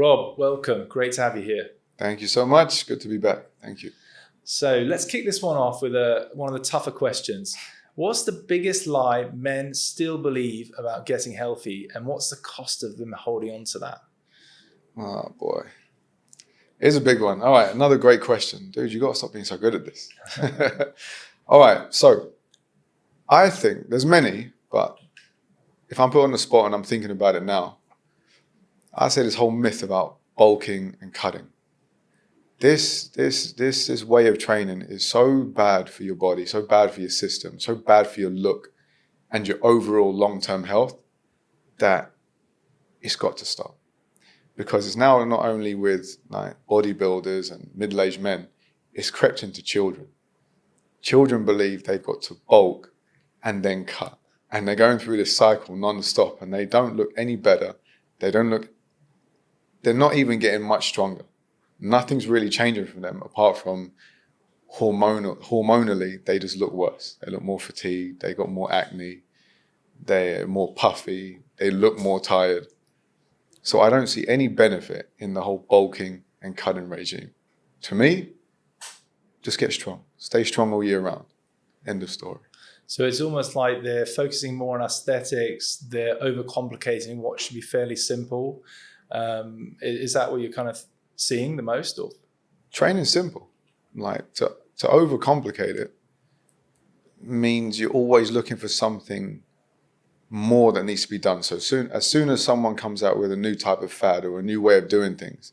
Rob, welcome. Great to have you here. Thank you so much. Good to be back. Thank you. So let's kick this one off with one of the tougher questions. What's the biggest lie men still believe about getting healthy, and what's the cost of them holding on to that? Oh, boy. Here's a big one. All right, another great question. Dude, you got to stop being so good at this. All right, so I think there's many, but if I'm put on the spot and I'm thinking about it now, I say this whole myth about bulking and cutting. This way of training is so bad for your body, so bad for your system, so bad for your look and your overall long-term health that it's got to stop. Because it's now not only with like bodybuilders and middle-aged men, it's crept into children. Children believe they've got to bulk and then cut. And they're going through this cycle non-stop, and they don't look any better. They're not even getting much stronger. Nothing's really changing for them apart from hormonally, they just look worse. They look more fatigued, they got more acne, they're more puffy, they look more tired. So I don't see any benefit in the whole bulking and cutting regime. To me, just get strong. Stay strong all year round. End of story. So it's almost like they're focusing more on aesthetics, they're overcomplicating what should be fairly simple. Is that what you're kind of seeing the most of? Training's simple. Like to overcomplicate it means you're always looking for something more that needs to be done. So as soon as someone comes out with a new type of fad or a new way of doing things,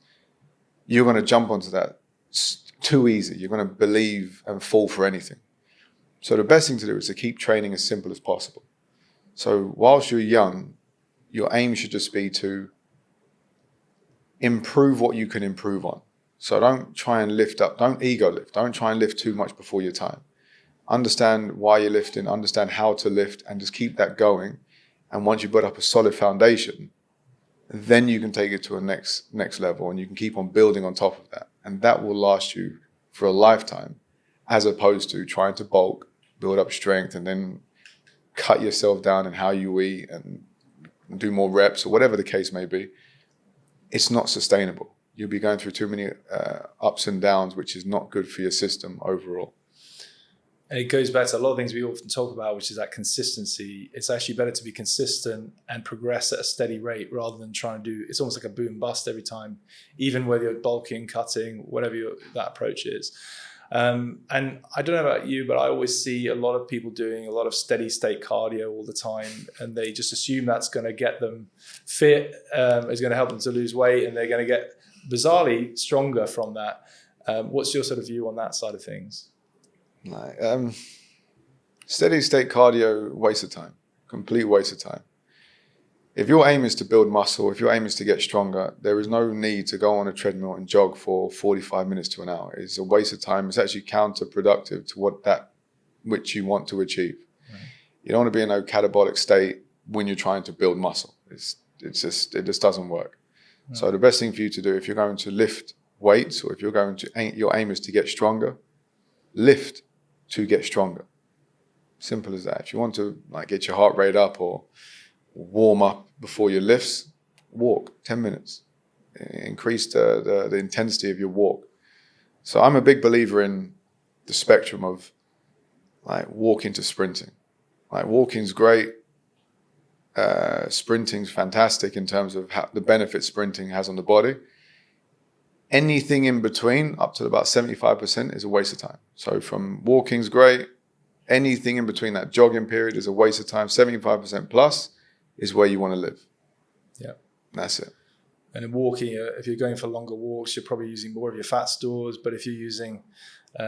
you're going to jump onto that. It's too easy. You're going to believe and fall for anything. So the best thing to do is to keep training as simple as possible. So whilst you're young, your aim should just be to improve what you can improve on. So don't try and lift up, don't ego lift. Don't try and lift too much before your time. Understand why you're lifting, understand how to lift, and just keep that going. And once you put up a solid foundation, then you can take it to a next level, and you can keep on building on top of that. And that will last you for a lifetime, as opposed to trying to bulk, build up strength, and then cut yourself down in how you eat and do more reps or whatever the case may be. It's not sustainable. You'll be going through too many ups and downs, which is not good for your system overall. And it goes back to a lot of things we often talk about, which is that consistency. It's actually better to be consistent and progress at a steady rate rather than trying to do, it's almost like a boom bust every time, even whether you're bulking, cutting, whatever that approach is. And I don't know about you, but I always see a lot of people doing a lot of steady state cardio all the time, and they just assume that's going to get them fit, is going to help them to lose weight, and they're going to get bizarrely stronger from that. What's your sort of view on that side of things? Steady state cardio, waste of time, complete waste of time. If your aim is to build muscle, if your aim is to get stronger, there is no need to go on a treadmill and jog for 45 minutes to an hour. It's a waste of time. It's actually counterproductive to which you want to achieve. Right. You don't want to be in a catabolic state when you're trying to build muscle. It just doesn't work. Right. So the best thing for you to do, if you're going to lift weights, or if you're going to, your aim is to get stronger, lift to get stronger. Simple as that. If you want to get your heart rate up or warm up before your lifts, walk 10 minutes. Increase the intensity of your walk. So I'm a big believer in the spectrum of walking to sprinting. Walking's great. Sprinting's fantastic in terms of the benefit sprinting has on the body. Anything in between, up to about 75%, is a waste of time. So from walking's great, anything in between that jogging period is a waste of time. 75% plus is where you want to live. Yeah. That's it. And in walking, if you're going for longer walks, you're probably using more of your fat stores. But if you're using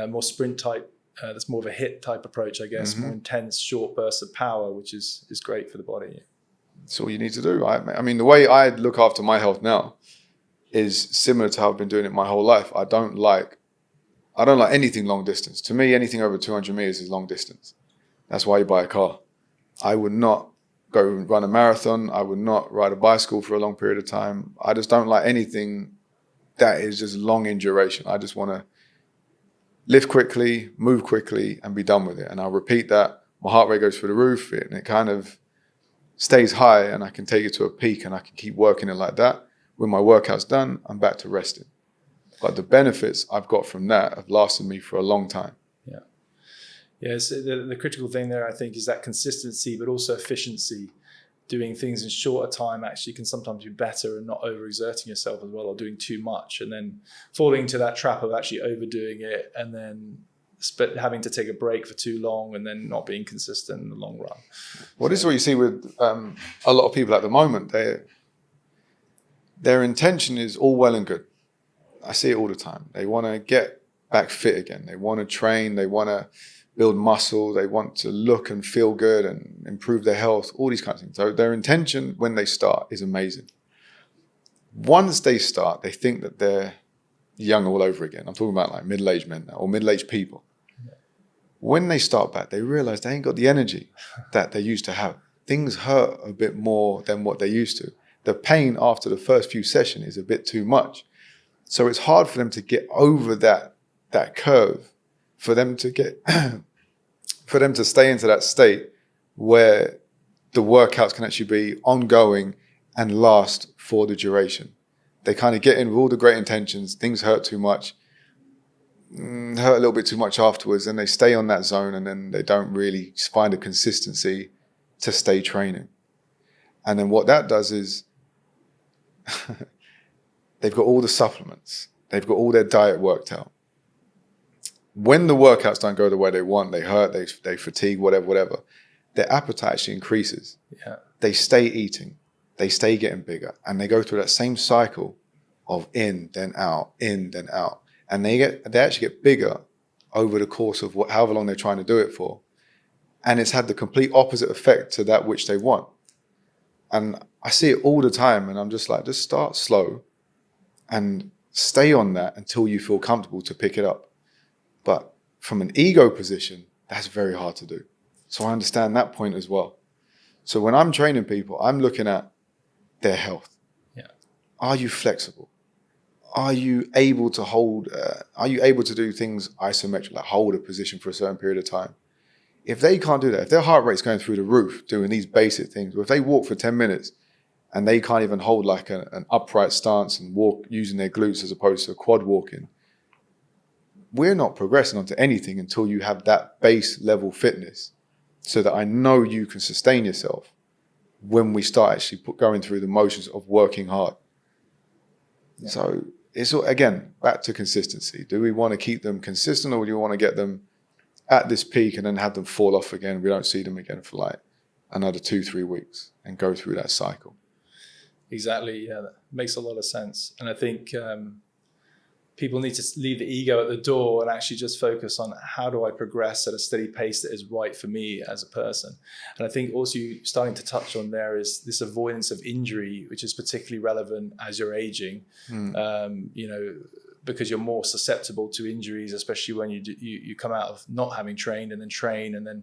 more sprint type, that's more of a HIIT type approach, I guess, more intense, short bursts of power, which is great for the body. That's all you need to do, right? I mean, the way I look after my health now is similar to how I've been doing it my whole life. I don't like anything long distance. To me, anything over 200 meters is long distance. That's why you buy a car. I would not go run a marathon. I would not ride a bicycle for a long period of time. I just don't like anything that is just long in duration. I just want to lift quickly, move quickly, and be done with it. And I'll repeat that. My heart rate goes through the roof, and it kind of stays high, and I can take it to a peak, and I can keep working it like that When my workout's done, I'm back to resting. But the benefits I've got from that have lasted me for a long time. Yeah. Yes, the critical thing there, I think, is that consistency, but also efficiency. Doing things in shorter time actually can sometimes be better, and not overexerting yourself as well, or doing too much and then falling into that trap of actually overdoing it, and then having to take a break for too long, and then not being consistent in the long run. This is what you see with a lot of people at the moment. Their intention is all well and good. I see it all the time. They want to get back fit again. They want to train. They want to build muscle. They want to look and feel good and improve their health, all these kinds of things. So their intention when they start is amazing. Once they start, they think that they're young all over again. I'm talking about like middle-aged men now, or middle-aged people. Yeah. When they start back, they realize they ain't got the energy that they used to have. Things hurt a bit more than what they used to. The pain after the first few sessions is a bit too much. So it's hard for them to get over that curve, for them to get for them to stay into that state where the workouts can actually be ongoing and last for the duration. They kind of get in with all the great intentions, things hurt too much, hurt a little bit too much afterwards, and they stay on that zone, and then they don't really find a consistency to stay training. And then what that does is they've got all the supplements, they've got all their diet worked out. When the workouts don't go the way they want, they hurt, they fatigue, whatever, their appetite actually increases. Yeah. They stay eating, they stay getting bigger, and they go through that same cycle of in, then out, and they actually get bigger over the course of however long they're trying to do it for, and it's had the complete opposite effect to that which they want. And I see it all the time, and I'm just like, just start slow and stay on that until you feel comfortable to pick it up. But from an ego position, that's very hard to do. So I understand that point as well. So when I'm training people, I'm looking at their health. Yeah. Are you flexible? Are you able to hold, are you able to do things isometric, like hold a position for a certain period of time? If they can't do that, if their heart rate's going through the roof doing these basic things, or if they walk for 10 minutes and they can't even hold like an upright stance and walk using their glutes as opposed to quad walking, we're not progressing onto anything until you have that base level fitness, so that I know you can sustain yourself when we start actually going through the motions of working hard. Yeah. So it's, again, back to consistency. Do we want to keep them consistent, or do you want to get them at this peak and then have them fall off again? We don't see them again for like another 2-3 weeks and go through that cycle. Exactly. Yeah, that makes a lot of sense. And I think people need to leave the ego at the door and actually just focus on, how do I progress at a steady pace that is right for me as a person? And I think also you starting to touch on there is this avoidance of injury, which is particularly relevant as you're aging, because you're more susceptible to injuries, especially when you come out of not having trained and then train and then,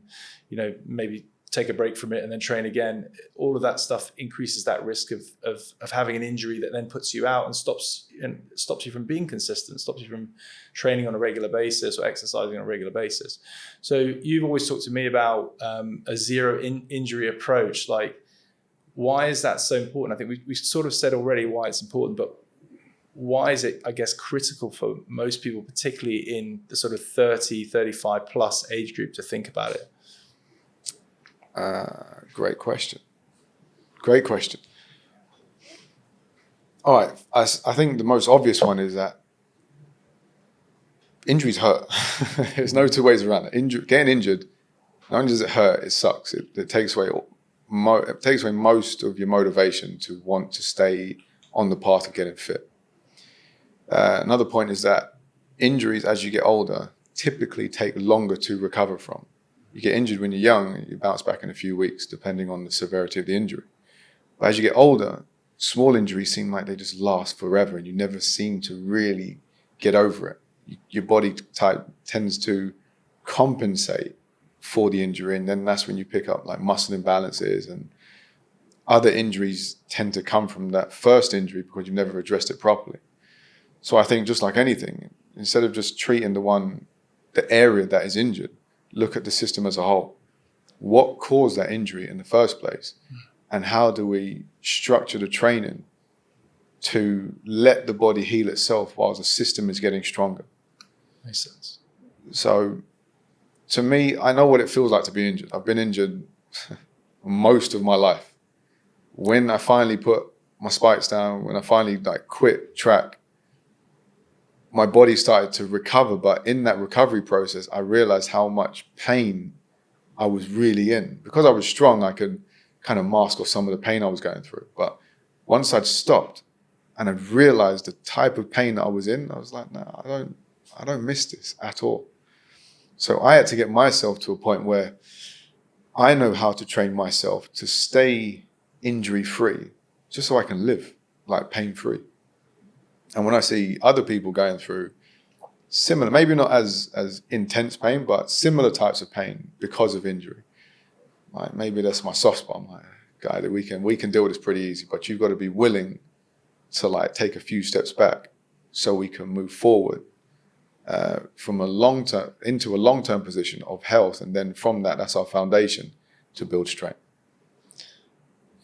maybe take a break from it and then train again. All of that stuff increases that risk of having an injury that then puts you out and stops you from being consistent, stops you from training on a regular basis or exercising on a regular basis. So you've always talked to me about a zero injury approach. Like, why is that so important? I think we sort of said already why it's important, but why is it, I guess, critical for most people, particularly in the sort of 30, 35 plus age group, to think about it? Great question. All right. I think the most obvious one is that injuries hurt. There's no two ways around it. Getting injured, not only does it hurt, it sucks. It takes away most of your motivation to want to stay on the path of getting fit. Another point is that injuries, as you get older, typically take longer to recover from. You get injured when you're young, you bounce back in a few weeks, depending on the severity of the injury. But as you get older, small injuries seem like they just last forever, and you never seem to really get over it. Your body type tends to compensate for the injury, and then that's when you pick up like muscle imbalances, and other injuries tend to come from that first injury because you've never addressed it properly. So I think, just like anything, instead of just treating the area that is injured, look at the system as a whole. What caused that injury in the first place? And how do we structure the training to let the body heal itself while the system is getting stronger. Makes sense. So to me, I know what it feels like to be injured. I've been injured most of my life. When I finally put my spikes down, when I finally quit track, my body started to recover. But in that recovery process, I realized how much pain I was really in. Because I was strong, I could kind of mask off some of the pain I was going through. But once I'd stopped and I'd realized the type of pain that I was in, I was like, no, I don't miss this at all. So I had to get myself to a point where I know how to train myself to stay injury-free, just so I can live pain-free. And when I see other people going through similar, maybe not as intense pain, but similar types of pain because of injury, maybe that's my soft spot. I'm like, guy, that we can deal with this pretty easy, but you've got to be willing to take a few steps back so we can move forward from a long-term into a long-term position of health, and then from that's our foundation to build strength.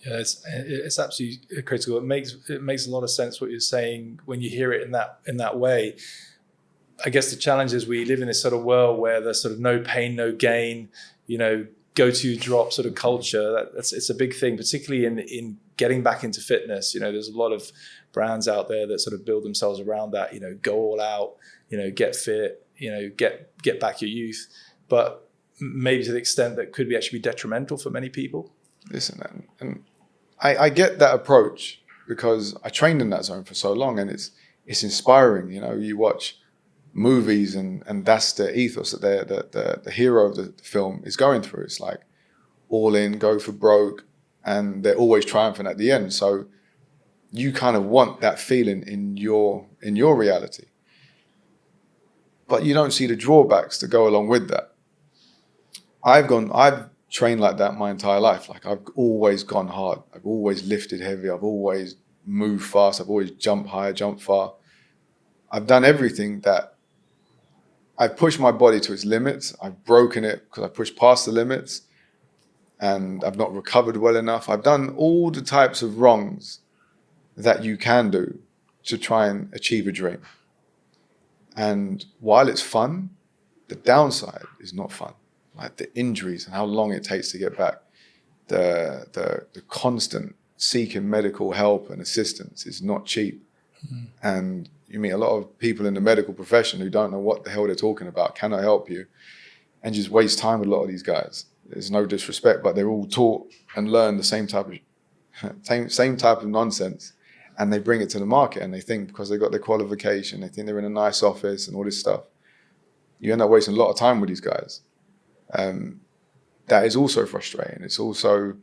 Yeah, it's absolutely critical. It makes a lot of sense what you're saying when you hear it in that way. I guess the challenge is we live in this sort of world where there's sort of no pain, no gain, go to drop sort of culture. It's a big thing, particularly in getting back into fitness. There's a lot of brands out there that sort of build themselves around that. Go all out. Get fit. Get back your youth. But maybe to the extent that could actually be detrimental for many people. Listen, and I get that approach because I trained in that zone for so long, and it's inspiring. You watch movies and that's the ethos that the hero of the film is going through. It's like all in, go for broke, and they're always triumphant at the end. So you kind of want that feeling in your reality, but you don't see the drawbacks that go along with that. I've trained like that my entire life. I've always gone hard. I've always lifted heavy. I've always moved fast. I've always jumped high, jumped far. I've done everything that I've pushed my body to its limits. I've broken it because I pushed past the limits, and I've not recovered well enough. I've done all the types of wrongs that you can do to try and achieve a dream. And while it's fun, the downside is not fun. The injuries and how long it takes to get back, the constant seeking medical help and assistance is not cheap. Mm-hmm. And you meet a lot of people in the medical profession who don't know what the hell they're talking about, cannot help you, and just waste time with a lot of these guys. There's no disrespect, but they're all taught and learn the same type of nonsense, and they bring it to the market, and they think because they got their qualification, they think they're in a nice office and all this stuff. You end up wasting a lot of time with these guys. That is also frustrating. It's also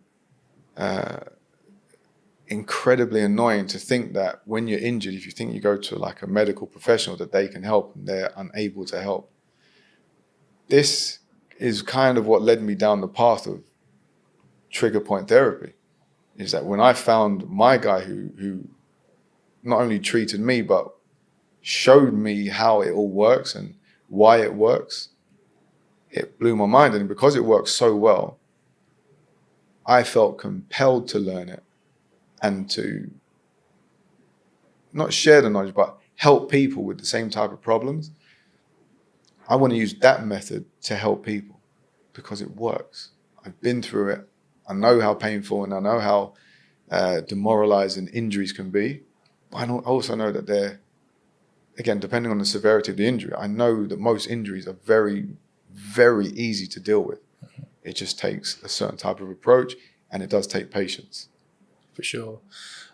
incredibly annoying to think that when you're injured, if you think you go to a medical professional, that they can help, and they're unable to help. This is kind of what led me down the path of trigger point therapy, is that when I found my guy who not only treated me, but showed me how it all works and why it works, it blew my mind. And because it works so well, I felt compelled to learn it and to not share the knowledge, but help people with the same type of problems. I want to use that method to help people because it works. I've been through it. I know how painful and I know how demoralizing injuries can be. But I also know that they're, again, depending on the severity of the injury, I know that most injuries are very, very easy to deal with. Mm-hmm. It just takes a certain type of approach, and it does take patience. For sure.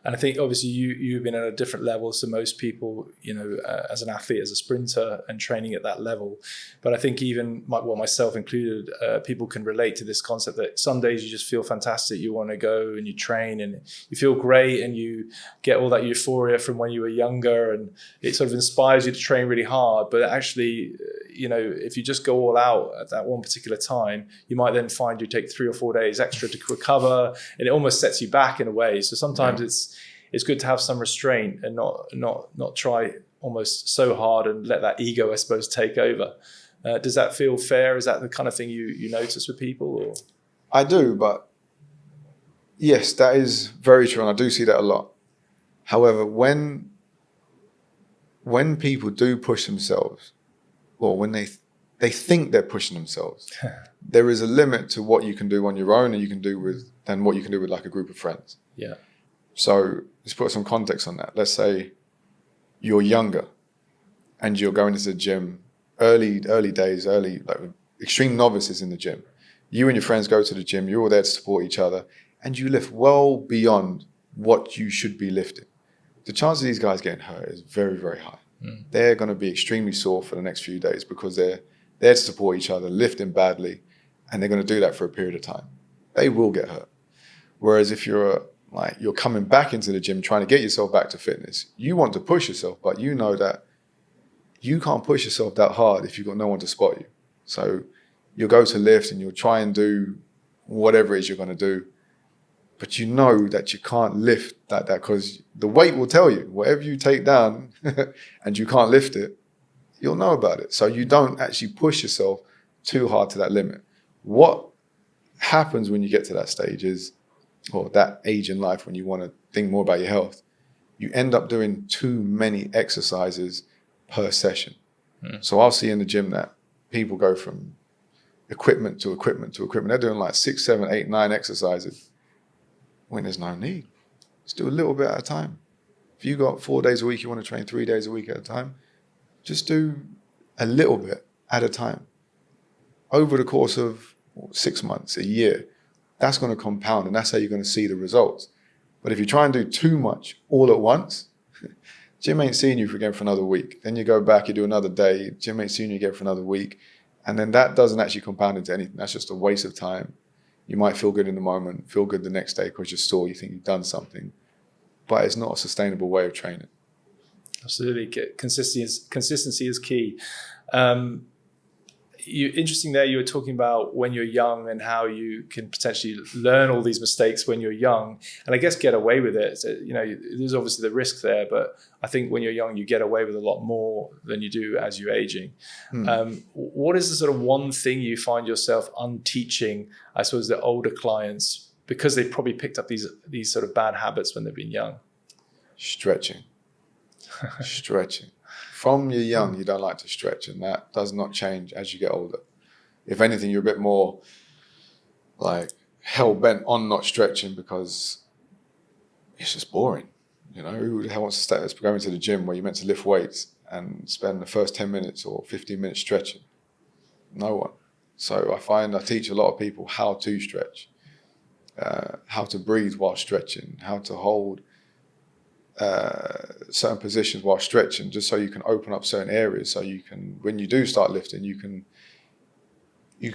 And I think obviously you've been at a different level to most people, as an athlete, as a sprinter, and training at that level. But I think even myself included, people can relate to this concept that some days you just feel fantastic. You want to go and you train and you feel great and you get all that euphoria from when you were younger, and it sort of inspires you to train really hard. But actually, if you just go all out at that one particular time, you might then find you take 3 or 4 days extra to recover, and it almost sets you back in a way. So sometimes it's good to have some restraint and not try almost so hard and let that ego, I suppose, take over. Does that feel fair? Is that the kind of thing you notice with people? Or? I do, but yes, that is very true, and I do see that a lot. However, when people do push themselves, or when they think they're pushing themselves, there is a limit to what you can do on your own and what you can do with like a group of friends. Yeah. So let's put some context on that. Let's say you're younger and you're going to the gym, early days, like extreme novices in the gym. You and your friends go to the gym, you're all there to support each other, and you lift well beyond what you should be lifting. The chance of these guys getting hurt is very, very high. They're going to be extremely sore for the next few days because they're there to support each other, lifting badly, and they're going to do that for a period of time. They will get hurt. Whereas if you're coming back into the gym trying to get yourself back to fitness, you want to push yourself, but you know that you can't push yourself that hard if you've got no one to spot you. So you'll go to lift and you'll try and do whatever it is you're going to do, but you know that you can't lift that because the weight will tell you, whatever you take down and you can't lift it, you'll know about it. So you don't actually push yourself too hard to that limit. What happens when you get to that stage is, or that age in life when you want to think more about your health, you end up doing too many exercises per session. So I'll see in the gym that people go from equipment to equipment to equipment. They're doing like 6, 7, 8, 9 exercises when there's no need. Just do a little bit at a time. If you got 4 days a week, you want to train 3 days a week at a time, just do a little bit at a time. Over the course of 6 months, a year, that's going to compound and that's how you're going to see the results. But if you try and do too much all at once, gym ain't seeing you again for another week. Then you go back, you do another day, gym ain't seeing you again for another week. And then that doesn't actually compound into anything. That's just a waste of time. You might feel good in the moment, feel good the next day because you're sore, you think you've done something. But it's not a sustainable way of training. Absolutely. Consistency is key. Interesting there, you were talking about when you're young and how you can potentially learn all these mistakes when you're young and I guess get away with it. So, there's obviously the risk there, but I think when you're young, you get away with a lot more than you do as you're aging. What is the sort of one thing you find yourself unteaching, I suppose, the older clients because they've probably picked up these sort of bad habits when they've been young? Stretching. From you're young, you don't like to stretch, and that does not change as you get older. If anything, you're a bit more like hell-bent on not stretching because it's just boring. Who the hell wants to start going to the gym where you're meant to lift weights and spend the first 10 minutes or 15 minutes stretching? No one. So I teach a lot of people how to stretch, how to breathe while stretching, how to hold certain positions while stretching, just so you can open up certain areas, so you can, when you do start lifting, you can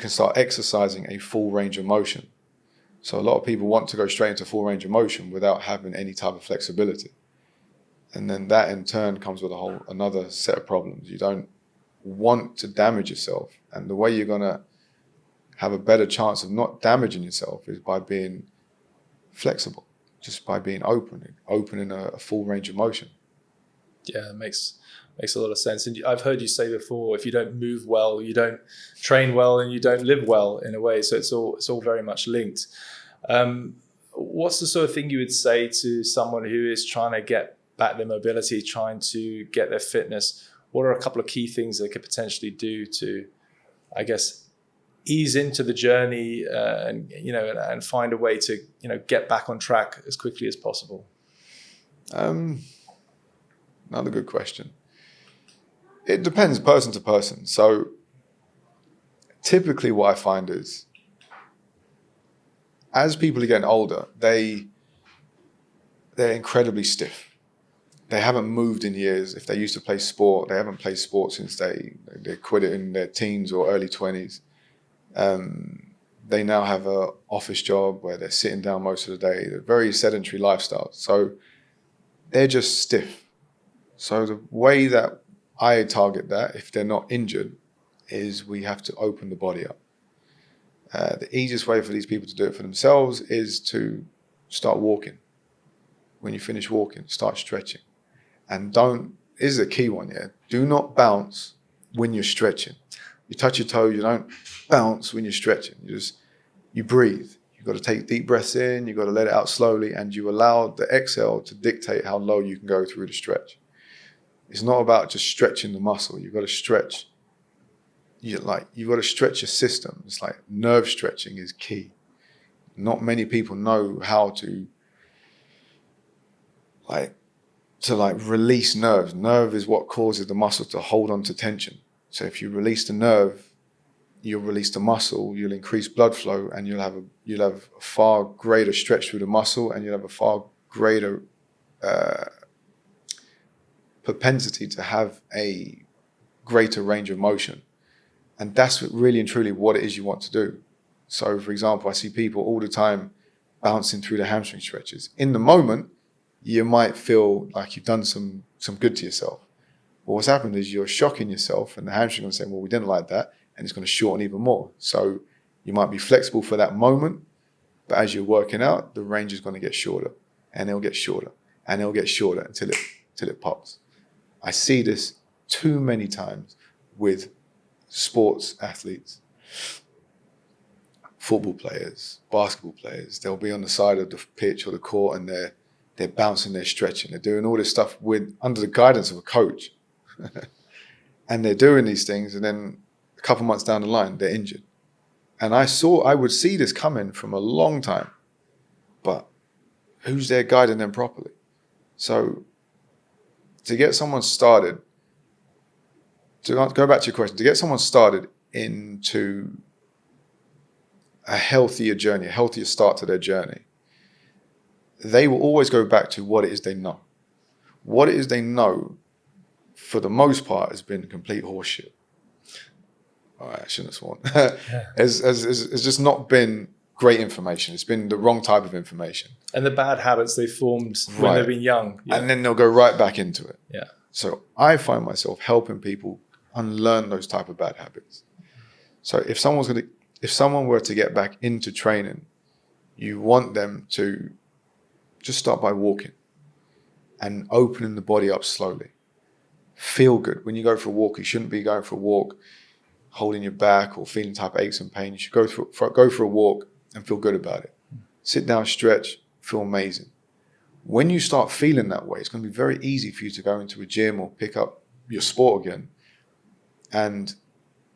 start exercising a full range of motion. So a lot of people want to go straight into full range of motion without having any type of flexibility, and then that in turn comes with another set of problems. You don't want to damage yourself, and the way you're gonna have a better chance of not damaging yourself is by being flexible. Just by being open in a full range of motion. Yeah, it makes a lot of sense. And I've heard you say before, if you don't move well, you don't train well, and you don't live well in a way. So it's all very much linked. What's the sort of thing you would say to someone who is trying to get back their mobility, trying to get their fitness? What are a couple of key things they could potentially do to, I guess, ease into the journey and find a way to get back on track as quickly as possible? Another good question. It depends person to person. So typically what I find is, as people are getting older, they're incredibly stiff. They haven't moved in years. If they used to play sport, they haven't played sport since they quit it in their teens or early 20s. They now have an office job where they're sitting down most of the day. They're very sedentary lifestyle. So they're just stiff. So the way that I target that, if they're not injured, is we have to open the body up. The easiest way for these people to do it for themselves is to start walking. When you finish walking, start stretching. And this is a key one, yeah. Do not bounce when you're stretching. You touch your toes, you don't bounce when you're stretching. You breathe. You've got to take deep breaths in, you've got to let it out slowly, and you allow the exhale to dictate how low you can go through the stretch. It's not about just stretching the muscle. You've got to stretch. You've got to stretch your system. It's like nerve stretching is key. Not many people know how to release nerves. Nerve is what causes the muscle to hold on to tension. So if you release the nerve, you'll release the muscle, you'll increase blood flow, and you'll have a far greater stretch through the muscle, and you'll have a far greater propensity to have a greater range of motion. And that's really and truly what it is you want to do. So, for example, I see people all the time bouncing through the hamstring stretches. In the moment, you might feel like you've done some good to yourself. But what's happened is you're shocking yourself, and the hamstring is saying, well, we didn't like that, and it's going to shorten even more. So you might be flexible for that moment, but as you're working out, the range is going to get shorter, and it'll get shorter, and it'll get shorter until it pops. I see this too many times with sports athletes, football players, basketball players. They'll be on the side of the pitch or the court, and they're bouncing, they're stretching, they're doing all this stuff under the guidance of a coach. And they're doing these things, and then a couple months down the line, they're injured. And I would see this coming from a long time, but who's there guiding them properly? So to get someone started, to go back to your question, to get someone started into a healthier journey, a healthier start to their journey, they will always go back to what it is they know. What it is they know, for the most part, has been complete horseshit. All right, I shouldn't have sworn. It's just not been great information. It's been the wrong type of information. And the bad habits they formed when they've been young. Yeah. And then they'll go right back into it. Yeah. So I find myself helping people unlearn those type of bad habits. So if someone were to get back into training, you want them to just start by walking and opening the body up slowly. Feel good. When you go for a walk, you shouldn't be going for a walk holding your back or feeling type of aches and pain. You should go for a walk and feel good about it. Sit down, stretch, feel amazing. When you start feeling that way, it's going to be very easy for you to go into a gym or pick up your sport again and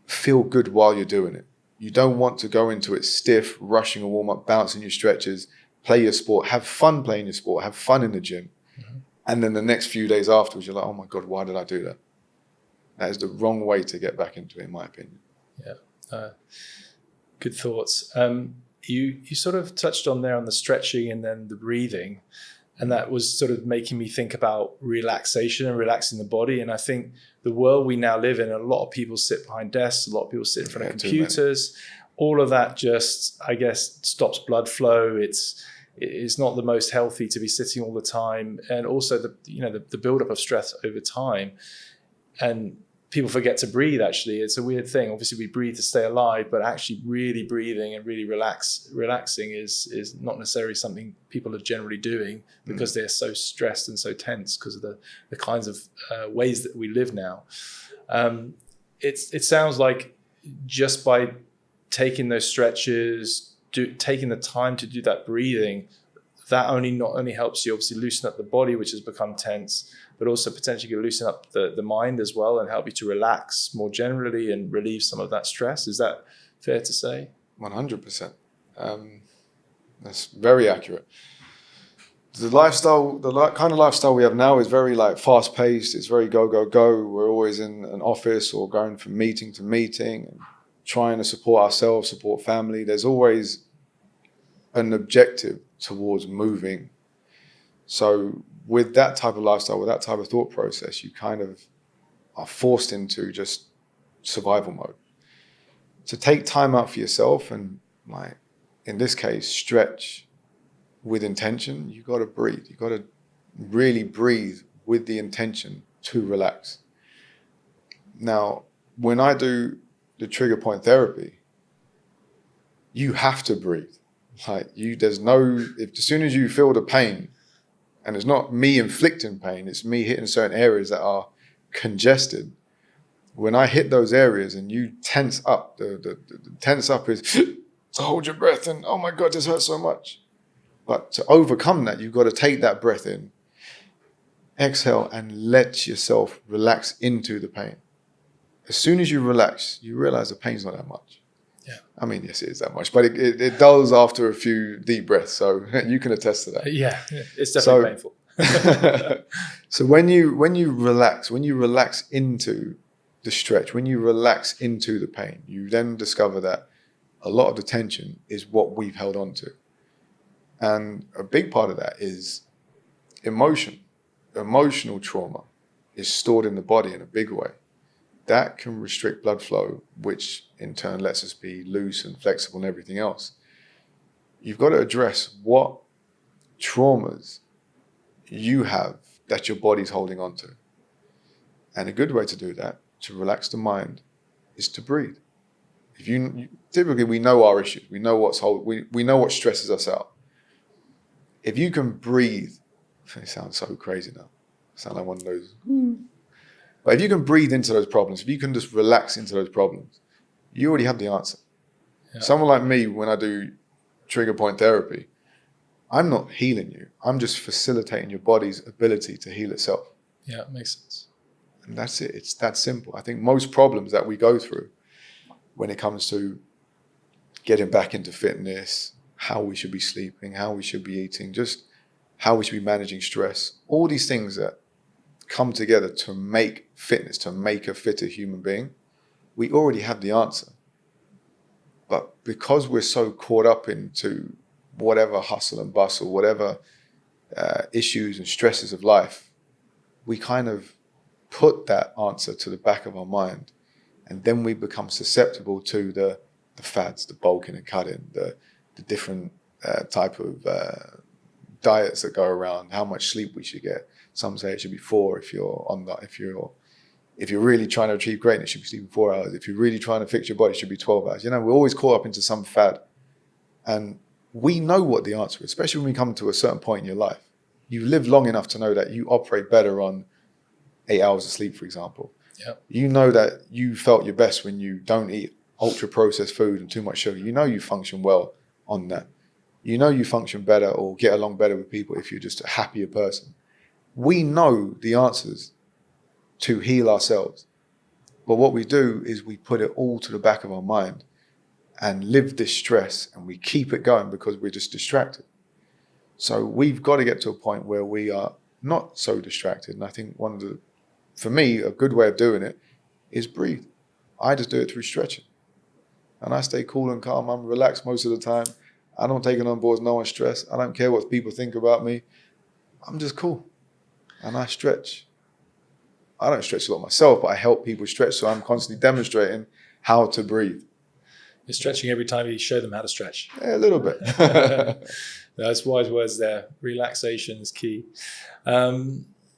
feel good while you're doing it. You don't want to go into it stiff, rushing a warm-up, bouncing your stretches, play your sport, have fun playing your sport, have fun in the gym. Mm-hmm. And then the next few days afterwards, you're like, oh my God, why did I do that? That is the wrong way to get back into it, in my opinion. Yeah. Good thoughts. You sort of touched on there on the stretching and then the breathing, and that was sort of making me think about relaxation and relaxing the body. And I think the world we now live in, a lot of people sit behind desks, a lot of people sit in front of computers. All of that just, I guess, stops blood flow. It's not the most healthy to be sitting all the time, and also the buildup of stress over time. And people forget to breathe, actually. It's a weird thing. Obviously, we breathe to stay alive, but actually really breathing and really relaxing is not necessarily something people are generally doing because they're so stressed and so tense because of the kinds of ways that we live now. It sounds like just by taking those stretches, taking the time to do that breathing, that not only helps you obviously loosen up the body, which has become tense, but also potentially can loosen up the mind as well and help you to relax more generally and relieve some of that stress. Is that fair to say? 100%. That's very accurate. The kind of lifestyle we have now is very fast paced. It's very go, go, go. We're always in an office or going from meeting to meeting and trying to support ourselves, support family. There's always an objective towards moving. So with that type of lifestyle, with that type of thought process, you kind of are forced into just survival mode. To take time out for yourself and, in this case, stretch with intention, you got to breathe. You got to really breathe with the intention to relax. Now, when I do the trigger point therapy, you have to breathe. As soon as you feel the pain, and it's not me inflicting pain, it's me hitting certain areas that are congested. When I hit those areas and you tense up, the tense up is to hold your breath and, oh my God, this hurts so much. But to overcome that, you've got to take that breath in, exhale, and let yourself relax into the pain. As soon as you relax, you realize the pain's not that much. Yeah. I mean, yes, it is that much, but it does after a few deep breaths. So you can attest to that. Yeah, it's definitely painful. So when you relax into the stretch, when you relax into the pain, you then discover that a lot of the tension is what we've held on to. And a big part of that is emotion. Emotional trauma is stored in the body in a big way. That can restrict blood flow, which in turn lets us be loose and flexible and everything else. You've got to address what traumas you have that your body's holding on to. And a good way to do that, to relax the mind, is to breathe. Typically we know our issues. We know we know what stresses us out. If you can breathe, it sounds so crazy now. I sound like one of those. But if you can breathe into those problems, if you can just relax into those problems, you already have the answer. Yeah. Someone like me, when I do trigger point therapy, I'm not healing you. I'm just facilitating your body's ability to heal itself. Yeah, it makes sense. And that's it. It's that simple. I think most problems that we go through when it comes to getting back into fitness, how we should be sleeping, how we should be eating, just how we should be managing stress, all these things that come together to make fitness, to make a fitter human being, we already have the answer. But because we're so caught up into whatever hustle and bustle, whatever issues and stresses of life, we kind of put that answer to the back of our mind, and then we become susceptible to the fads, the bulking and cutting, the different type of diets that go around, how much sleep we should get. Some say it should be 4 if you're really trying to achieve greatness, you should be sleeping 4 hours. If you're really trying to fix your body, it should be 12 hours. We're always caught up into some fad. And we know what the answer is, especially when we come to a certain point in your life. You live long enough to know that you operate better on 8 hours of sleep, for example. Yep. You know that you felt your best when you don't eat ultra-processed food and too much sugar. You know you function well on that. You know you function better or get along better with people if you're just a happier person. We know the answers to heal ourselves. But what we do is we put it all to the back of our mind and live this stress, and we keep it going because we're just distracted. So we've got to get to a point where we are not so distracted. And I think for me, a good way of doing it is breathe. I just do it through stretching. And I stay cool and calm. I'm relaxed most of the time. I don't take it on board no one's stress. I don't care what people think about me. I'm just cool. And I stretch. I don't stretch a lot myself, but I help people stretch. So I'm constantly demonstrating how to breathe. You're stretching every time you show them how to stretch. Yeah, a little bit. That's wise words there. Relaxation is key.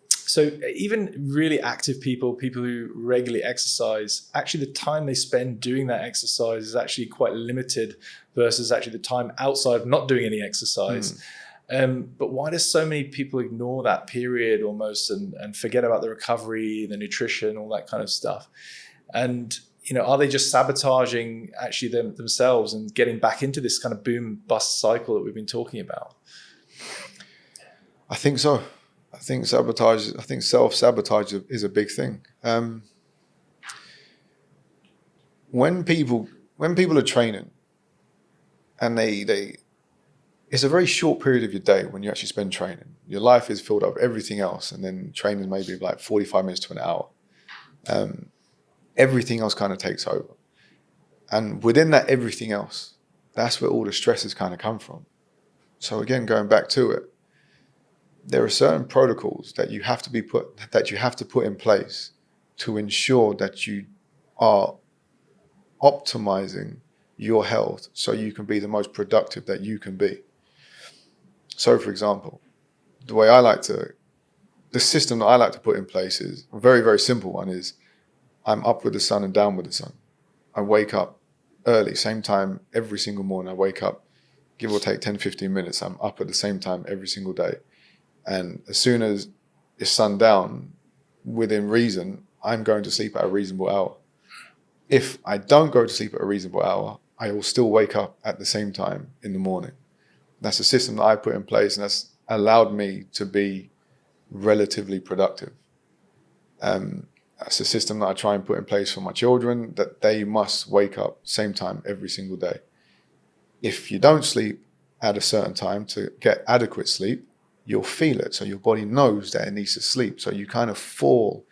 So even really active people who regularly exercise, actually the time they spend doing that exercise is actually quite limited versus actually the time outside of not doing any exercise. But why do so many people ignore that period almost and forget about the recovery, the nutrition, all that kind of stuff? And, are they just sabotaging actually themselves and getting back into this kind of boom bust cycle that we've been talking about? I think so. I think self-sabotage is a big thing. When people are training and it's a very short period of your day when you actually spend training. Your life is filled up with everything else, and then training maybe like 45 minutes to an hour. Everything else kind of takes over. And within that everything else, that's where all the stresses kind of come from. So again, going back to it, there are certain protocols that you have to put in place to ensure that you are optimizing your health so you can be the most productive that you can be. So, for example, the system that I like to put in place is a very, very simple one is I'm up with the sun and down with the sun. I wake up early, same time every single morning. I wake up, give or take 10, 15 minutes. I'm up at the same time every single day. And as soon as it's sundown, within reason, I'm going to sleep at a reasonable hour. If I don't go to sleep at a reasonable hour, I will still wake up at the same time in the morning. That's a system that I put in place, and that's allowed me to be relatively productive. That's a system that I try and put in place for my children, that they must wake up same time every single day. If you don't sleep at a certain time to get adequate sleep, you'll feel it. So your body knows that it needs to sleep. So you kind of fall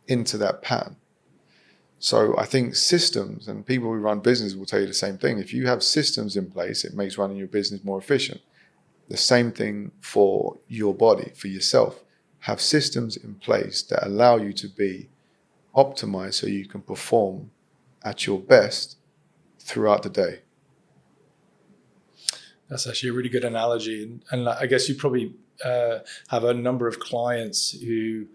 into that pattern. So I think systems, and people who run business will tell you the same thing. If you have systems in place, it makes running your business more efficient. The same thing for your body, for yourself. Have systems in place that allow you to be optimized so you can perform at your best throughout the day. That's actually a really good analogy. And I guess you probably have a number of clients who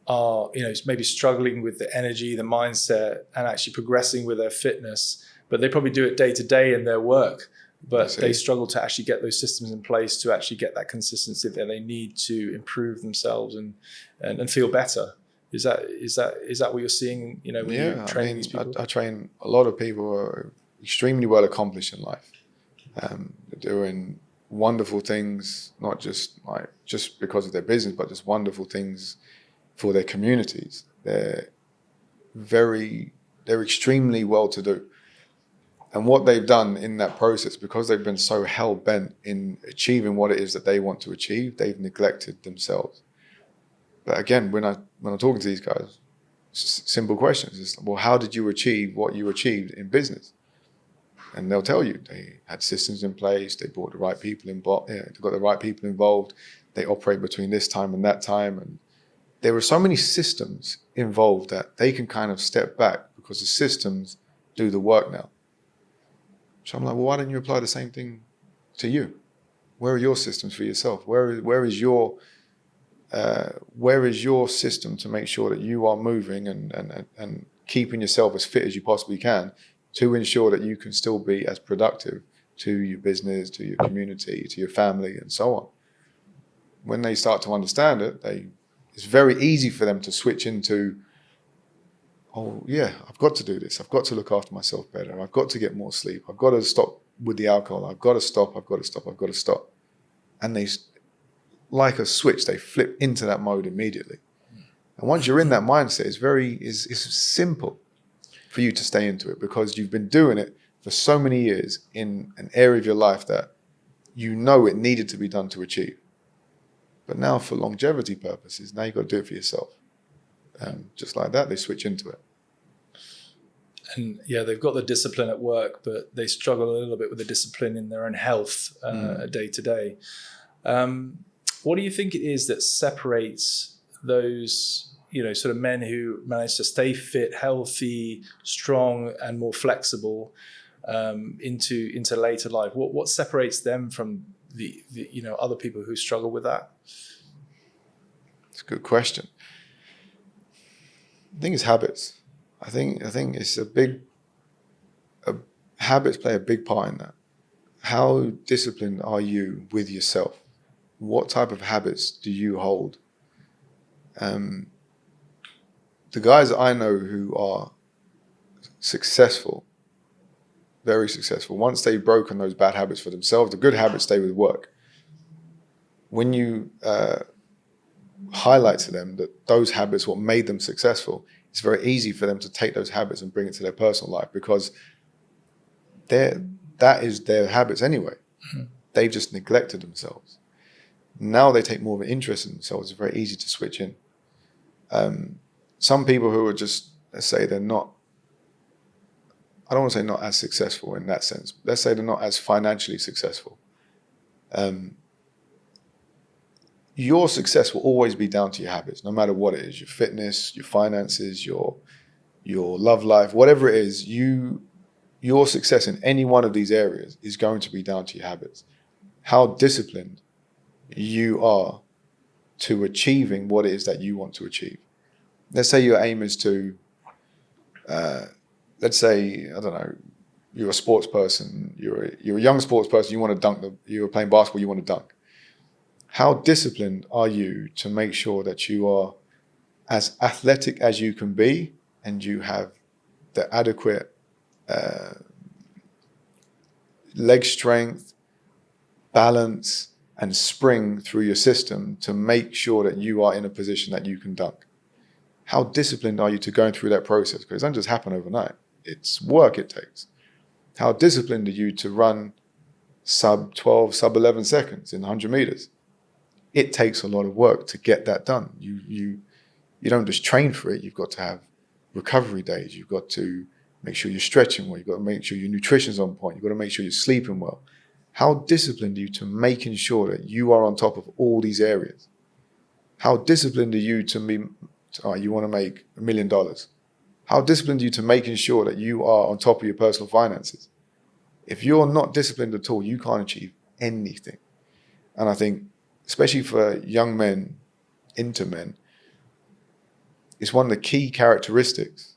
are, maybe struggling with the energy, the mindset, and actually progressing with their fitness, but they probably do it day to day in their work, but they struggle to actually get those systems in place to actually get that consistency that they need to improve themselves and feel better. Is that what you're seeing, when you're training these people? I train a lot of people who are extremely well accomplished in life. They're doing wonderful things, not just because of their business, but just wonderful things for their communities. They're extremely well to do. And what they've done in that process, because they've been so hell bent in achieving what it is that they want to achieve, they've neglected themselves. But again, when I'm talking to these guys, simple questions. It's, well, how did you achieve what you achieved in business? And they'll tell you they had systems in place, they brought the right people involved, they got the right people involved, they operate between this time and that time. And there are so many systems involved that they can kind of step back because the systems do the work now. So I'm like, well, why don't you apply the same thing to you? Where are your systems for yourself? Where is your system to make sure that you are moving and keeping yourself as fit as you possibly can to ensure that you can still be as productive to your business, to your community, to your family, and so on. When they start to understand it, it's very easy for them to switch into, oh yeah, I've got to do this. I've got to look after myself better. I've got to get more sleep. I've got to stop with the alcohol. I've got to stop. And they, like a switch, they flip into that mode immediately. And once you're in that mindset, it's simple for you to stay into it because you've been doing it for so many years in an area of your life that you know it needed to be done to achieve. But now for longevity purposes, now you've got to do it for yourself. And just like that, they switch into it. And yeah, they've got the discipline at work, but they struggle a little bit with the discipline in their own health day to day. What do you think it is that separates those, sort of men who manage to stay fit, healthy, strong, and more flexible into later life? What separates them from the other people who struggle with that? It's a good question. I think it's habits. I think it's habits play a big part in that. How disciplined are you with yourself? What type of habits do you hold? The guys that I know who are successful, very successful, once they've broken those bad habits for themselves, the good habits stay with work. When you highlight to them that those habits, what made them successful, it's very easy for them to take those habits and bring it to their personal life because that is their habits anyway. Mm-hmm. They've just neglected themselves. Now they take more of an interest in themselves. It's very easy to switch in. Some people who are just, let's say they're not, I don't want to say not as successful in that sense. Let's say they're not as financially successful. Your success will always be down to your habits, no matter what it is, your fitness, your finances, your love life, whatever it is, your success in any one of these areas is going to be down to your habits. How disciplined you are to achieving what it is that you want to achieve. Let's say your aim is to, let's say, I don't know, you're a sports person, you're a young sports person, you want to dunk, you're playing basketball, you want to dunk. How disciplined are you to make sure that you are as athletic as you can be and you have the adequate leg strength, balance, and spring through your system to make sure that you are in a position that you can dunk. How disciplined are you to going through that process? Because it doesn't just happen overnight. It's work it takes. How disciplined are you to run sub 12, sub 11 seconds in 100 meters? It takes a lot of work to get that done. You don't just train for it. You've got to have recovery days. You've got to make sure you're stretching well. You've got to make sure your nutrition's on point. You've got to make sure you're sleeping well. How disciplined are you to making sure that you are on top of all these areas? How disciplined are you to be, you want to make $1 million? How disciplined are you to making sure that you are on top of your personal finances? If you're not disciplined at all, you can't achieve anything. And I think, especially for young men into men, it's one of the key characteristics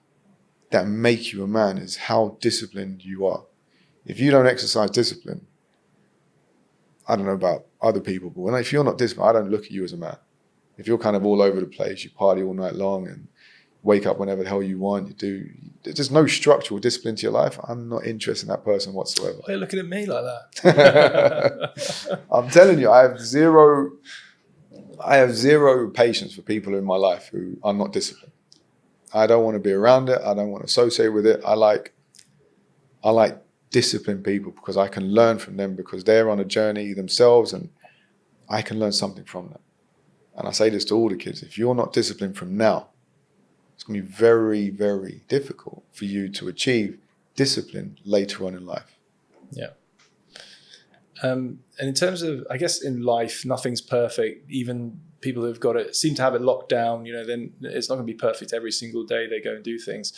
that make you a man is how disciplined you are. If you don't exercise discipline, I don't know about other people, but if you're not disciplined, I don't look at you as a man. If you're kind of all over the place, you party all night long and wake up whenever the hell you want, there's no structural discipline to your life, I'm not interested in that person whatsoever. Why are you looking at me like that? I'm telling you, I have zero patience for people in my life who are not disciplined. I don't want to be around it. I don't want to associate with it. I like disciplined people because I can learn from them because they're on a journey themselves and I can learn something from them. And I say this to all the kids, if you're not disciplined from now, it's going to be very, very difficult for you to achieve discipline later on in life. Yeah. And in terms of, I guess in life, nothing's perfect. Even people who've got it seem to have it locked down, then it's not going to be perfect every single day they go and do things.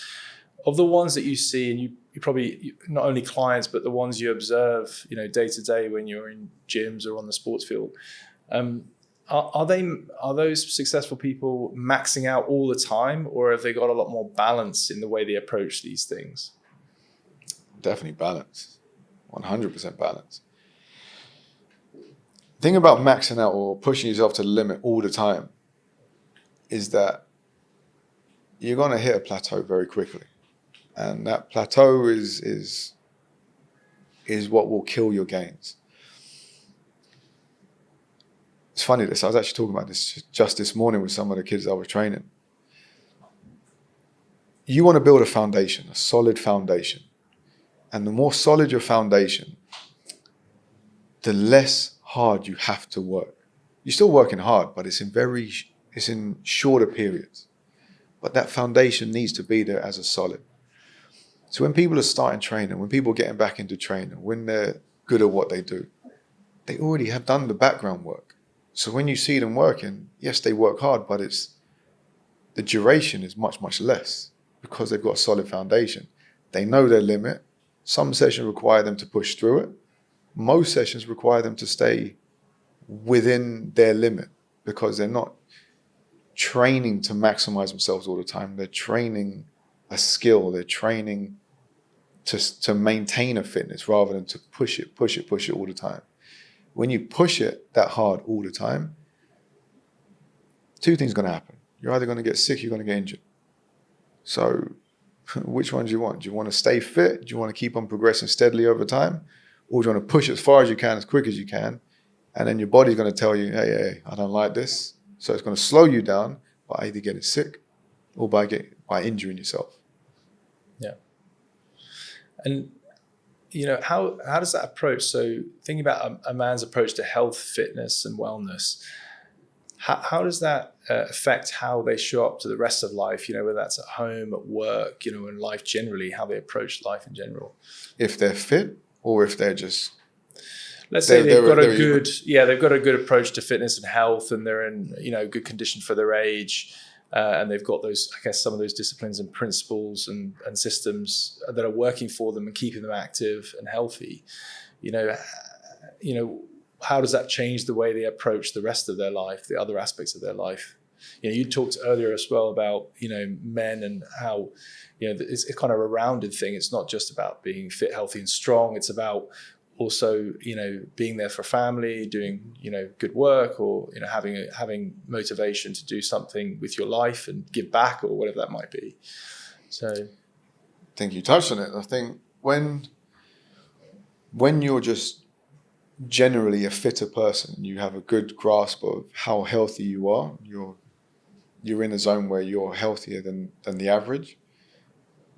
Of the ones that you see, and you probably, not only clients, but the ones you observe, day to day when you're in gyms or on the sports field, are those successful people maxing out all the time, or have they got a lot more balance in the way they approach these things? Definitely balance, 100% balance. The thing about maxing out or pushing yourself to the limit all the time is that you're going to hit a plateau very quickly. And that plateau is what will kill your gains. It's funny I was actually talking about this just this morning with some of the kids I was training. You want to build a foundation, a solid foundation. And the more solid your foundation, the less hard you have to work. You're still working hard, but it's in shorter periods. But that foundation needs to be there as a solid. So when people are starting training, when people are getting back into training, when they're good at what they do, they already have done the background work. So when you see them working, yes, they work hard, but the duration is much, much less because they've got a solid foundation. They know their limit. Some sessions require them to push through it. Most sessions require them to stay within their limit because they're not training to maximize themselves all the time. They're training a skill. They're training to maintain a fitness rather than to push it all the time. When you push it that hard all the time, two things are going to happen. You're either going to get sick, you're going to get injured. So which one do you want? Do you want to stay fit? Do you want to keep on progressing steadily over time? Or do you want to push as far as you can, as quick as you can? And then your body's going to tell you, hey, I don't like this. So it's going to slow you down by either getting sick or by injuring yourself. Yeah. And, how does that approach? So thinking about a man's approach to health, fitness, and wellness, how does that affect how they show up to the rest of life, whether that's at home, at work, in life generally, how they approach life in general? If they're fit or if they're just... Let's say they've got a good approach to fitness and health, and they're in, good condition for their age, and they've got those, I guess, some of those disciplines and principles and systems that are working for them and keeping them active and healthy. How does that change the way they approach the rest of their life, the other aspects of their life? You talked earlier as well about, men and how, it's kind of a rounded thing. It's not just about being fit, healthy, and strong. It's about also, being there for family, doing, good work, or, having motivation to do something with your life and give back or whatever that might be. So I think you touched on it. I think when when you're just generally a fitter person, you have a good grasp of how healthy you are, you're in a zone where you're healthier than the average,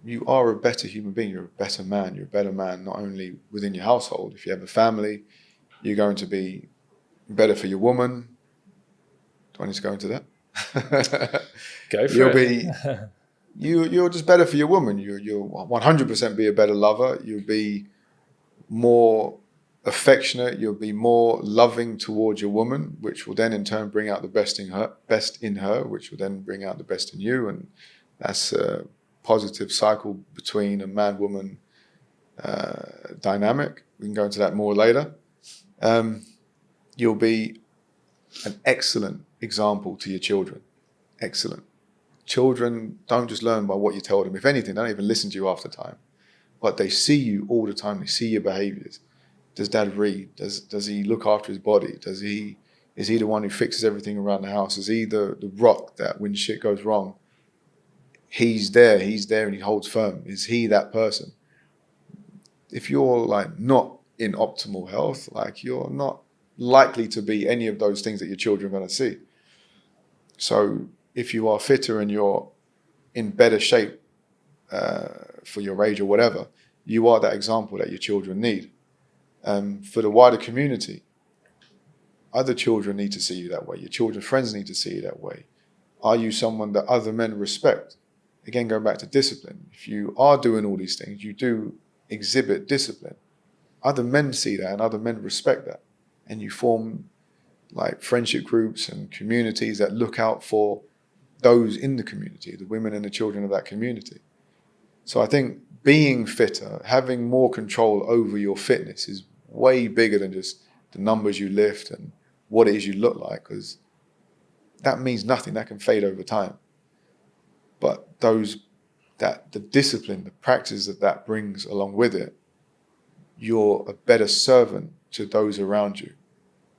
you are a better human being, you're a better man, not only within your household. If you have a family, you're going to be better for your woman. Do I need to go into that? Go for it. You're just better for your woman. You'll 100% be a better lover. You'll be more affectionate. You'll be more loving towards your woman, which will then in turn bring out the best in her, which will then bring out the best in you. And that's a positive cycle between a man-woman dynamic. We can go into that more later. You'll be an excellent example to your children. Excellent. Children don't just learn by what you tell them. If anything, they don't even listen to you half the time. But they see you all the time. They see your behaviors. Does dad read? Does he look after his body? Is he the one who fixes everything around the house? Is he the rock that when shit goes wrong, he's there and he holds firm? Is he that person? If you're like not in optimal health, like you're not likely to be any of those things that your children are going to see. So if you are fitter and you're in better shape for your age or whatever, you are that example that your children need. For the wider community, other children need to see you that way. Your children's friends need to see you that way. Are you someone that other men respect? Again, going back to discipline. If you are doing all these things, you do exhibit discipline. Other men see that and other men respect that. And you form like friendship groups and communities that look out for those in the community, the women and the children of that community. So I think being fitter, having more control over your fitness is way bigger than just the numbers you lift and what it is you look like, because that means nothing. That can fade over time. But the discipline, the practice that brings along with it, you're a better servant to those around you.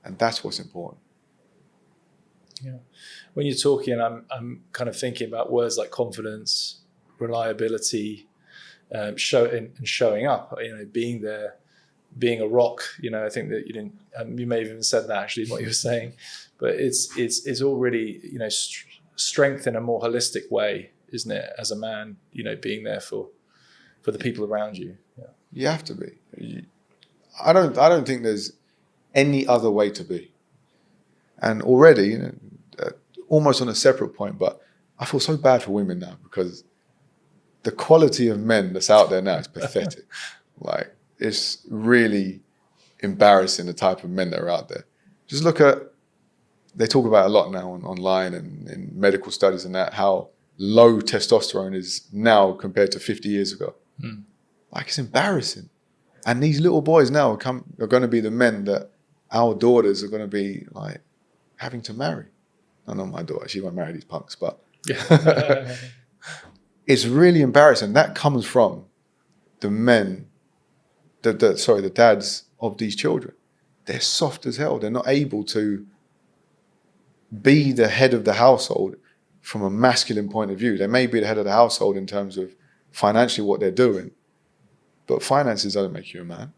And that's what's important. Yeah. When you're talking, I'm kind of thinking about words like confidence, reliability, showing up, being there, being a rock. I think that you didn't, you may have even said that actually in what you were saying, but it's all really, strength in a more holistic way, isn't it? As a man, being there for the people around you. Yeah. You have to be. I don't think there's any other way to be. And already, almost on a separate point, but I feel so bad for women now because the quality of men that's out there now is pathetic. Like, it's really embarrassing, the type of men that are out there. Just look at, they talk about a lot now online and in medical studies and that, how low testosterone is now compared to 50 years ago. Mm. Like, it's embarrassing. And these little boys now are going to be the men that our daughters are going to be like having to marry. I know my daughter, she won't marry these punks, but yeah. It's really embarrassing. That comes from the men, the dads of these children. They're soft as hell. They're not able to be the head of the household from a masculine point of view. They may be the head of the household in terms of financially what they're doing, but finances don't make you a man.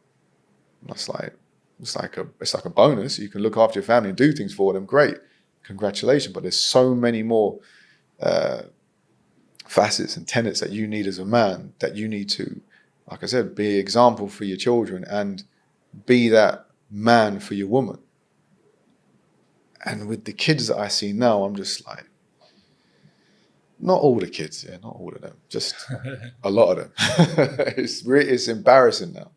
That's like, it's like a bonus. You can look after your family and do things for them. Great. Congratulations. But there's so many more facets and tenets that you need as a man, that you need to, like I said, be an example for your children and be that man for your woman. And with the kids that I see now, I'm just like, not all the kids, not all of them, just a lot of them. It's embarrassing now.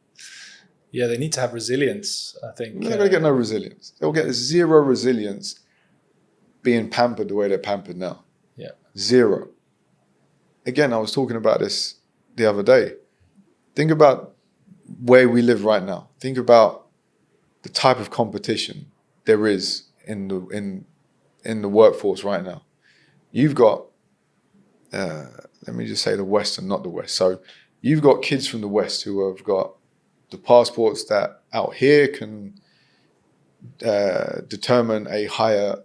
Yeah, they need to have resilience, I think. They're going to get no resilience. They'll get zero resilience being pampered the way they're pampered now. Yeah. Zero. Again, I was talking about this the other day. Think about where we live right now. Think about the type of competition there is in the workforce right now. You've got, let me just say the West and not the West. So you've got kids from the West who have got the passports that out here can determine a higher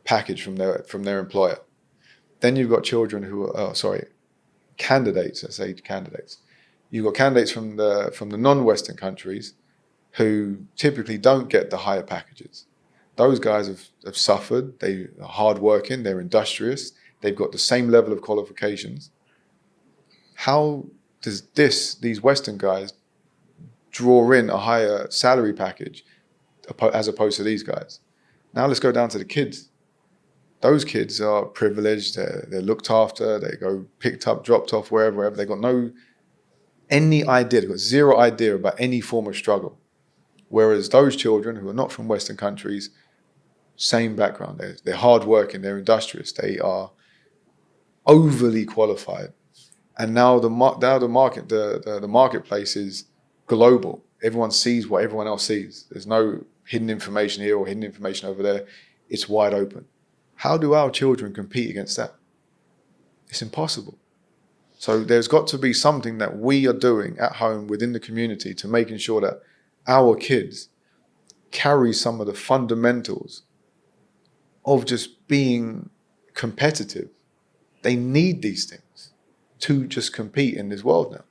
package from their employer. Then you've got children who are, candidates, let's say candidates, You've got candidates from the non-Western countries who typically don't get the higher packages. Those guys have suffered. They are hardworking. They're industrious. They've got the same level of qualifications. How does these Western guys draw in a higher salary package as opposed to these guys? Now let's go down to the kids. Those kids are privileged. They're looked after. They go picked up, dropped off, wherever. They've got any idea. They've got zero idea about any form of struggle. Whereas those children who are not from Western countries, same background. They're hardworking. They're industrious. They are overly qualified. And now the marketplace is global. Everyone sees what everyone else sees. There's no hidden information here or hidden information over there. It's wide open. How do our children compete against that? It's impossible. So there's got to be something that we are doing at home within the community to making sure that our kids carry some of the fundamentals of just being competitive. They need these things to just compete in this world now,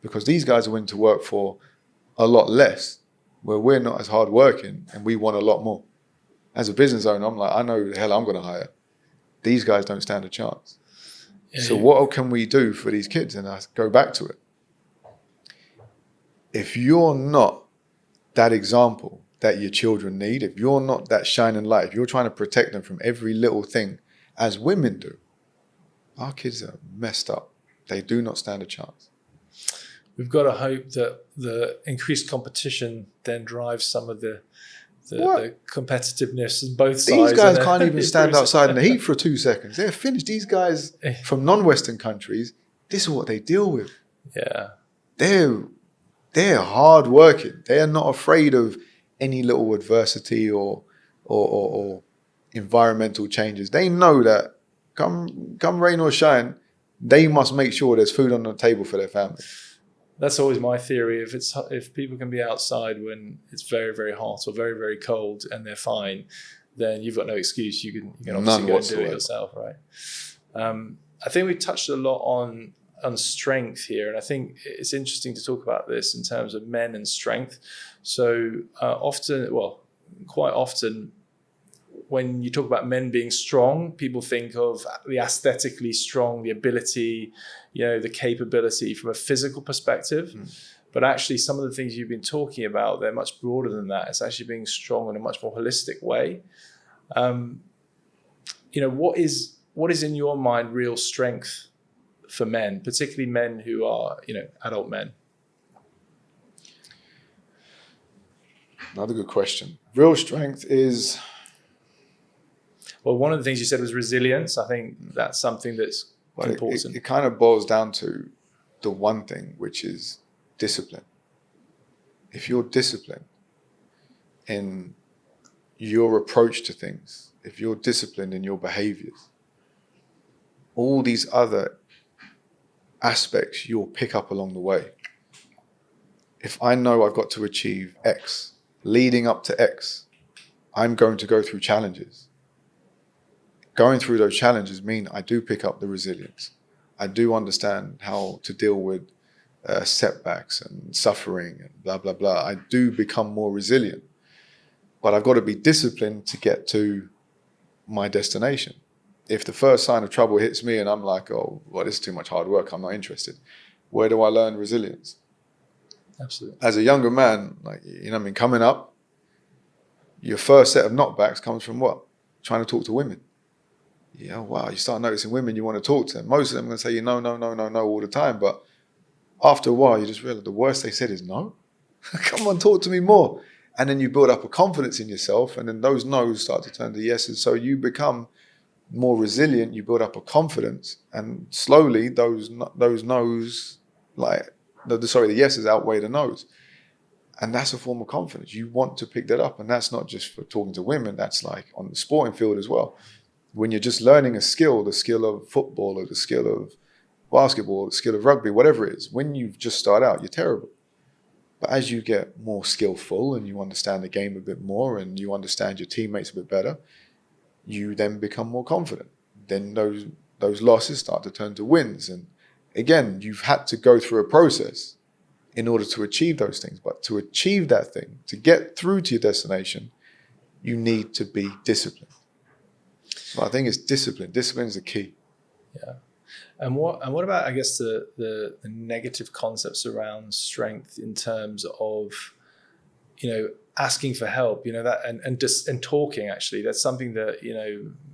because these guys are willing to work for a lot less, where we're not as hardworking and we want a lot more. As a business owner, I'm like, I know the hell I'm going to hire. These guys don't stand a chance. Yeah, so what can we do for these kids? And I go back to it. If you're not that example that your children need, if you're not that shining light, if you're trying to protect them from every little thing, as women do, our kids are messed up. They do not stand a chance. We've got to hope that the increased competition then drives some of the competitiveness on both sides. These guys can't even stand outside in the heat for 2 seconds. They're finished. These guys from non-Western countries, this is what they deal with. Yeah. They're hard working. They are not afraid of any little adversity or environmental changes. They know that come rain or shine, they must make sure there's food on the table for their family. That's always my theory. If people can be outside when it's very, very hot or very, very cold and they're fine, then you've got no excuse. You can obviously go and do it yourself, right? I think we touched a lot on strength here, and I think it's interesting to talk about this in terms of men and strength. So quite often, when you talk about men being strong, people think of the aesthetically strong, the ability, the capability from a physical perspective. But actually, some of the things you've been talking about, they're much broader than that. It's actually being strong in a much more holistic way. What is in your mind real strength for men, particularly men who are, adult men? Another good question. Real strength is... Well, one of the things you said was resilience. I think that's something that's important. It kind of boils down to the one thing, which is discipline. If you're disciplined in your approach to things, if you're disciplined in your behaviors, all these other aspects you'll pick up along the way. If I know I've got to achieve X, leading up to X, I'm going to go through challenges. Going through those challenges mean I do pick up the resilience. I do understand how to deal with setbacks and suffering and blah, blah, blah. I do become more resilient. But I've got to be disciplined to get to my destination. If the first sign of trouble hits me and I'm like, oh, well, this is too much hard work, I'm not interested. Where do I learn resilience? Absolutely. As a younger man, coming up, your first set of knockbacks comes from what? Trying to talk to women. Yeah, wow, you start noticing women you want to talk to them. Most of them are going to say no all the time. But after a while, you just realize the worst they said is no. Come on, talk to me more. And then you build up a confidence in yourself, and then those no's start to turn to yeses. So you become more resilient, you build up a confidence, and slowly those no's, the yeses outweigh the no's. And that's a form of confidence. You want to pick that up. And that's not just for talking to women, that's like on the sporting field as well. When you're just learning a skill, the skill of football or the skill of basketball, the skill of rugby, whatever it is, when you just start out, you're terrible. But as you get more skillful and you understand the game a bit more and you understand your teammates a bit better, you then become more confident. Then those losses start to turn to wins, and again, you've had to go through a process in order to achieve those things. But to achieve that thing, to get through to your destination, you need to be disciplined. So I think it's discipline. Discipline is the key. Yeah. And what about, I guess, the negative concepts around strength in terms of, asking for help, that and talking, actually. That's something that,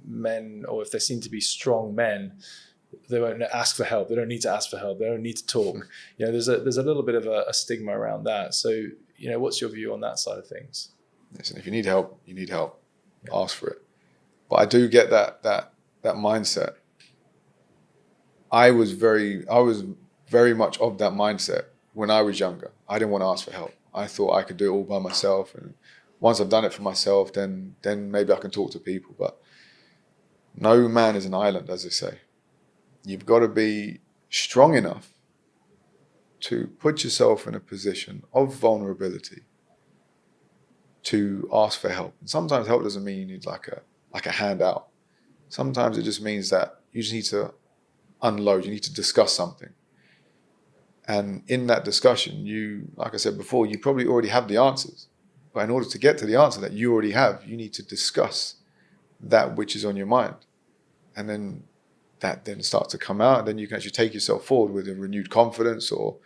men, or if they seem to be strong men, they won't ask for help. They don't need to ask for help. They don't need to talk. There's a little bit of a stigma around that. So, what's your view on that side of things? Listen, if you need help, you need help. Yeah. Ask for it. But I do get that mindset. I was very much of that mindset when I was younger. I didn't want to ask for help. I thought I could do it all by myself, and once I've done it for myself, then maybe I can talk to people. But no man is an island, as they say. You've got to be strong enough to put yourself in a position of vulnerability to ask for help. And sometimes help doesn't mean you need like a handout. Sometimes it just means that you just need to unload. You need to discuss something. And in that discussion, you, like I said before, you probably already have the answers. But in order to get to the answer that you already have, you need to discuss that which is on your mind. And then that then starts to come out, and then you can actually take yourself forward with a renewed confidence, or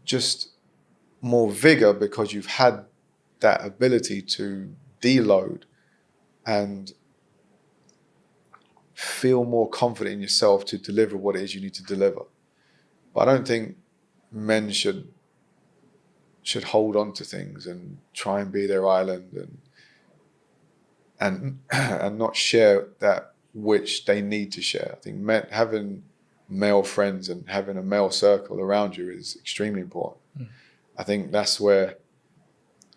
just more vigor, because you've had that ability to deload and feel more confident in yourself to deliver what it is you need to deliver. But I don't think men should hold on to things and try and be their island and not share that which they need to share. I think having male friends and having a male circle around you is extremely important. I think that's where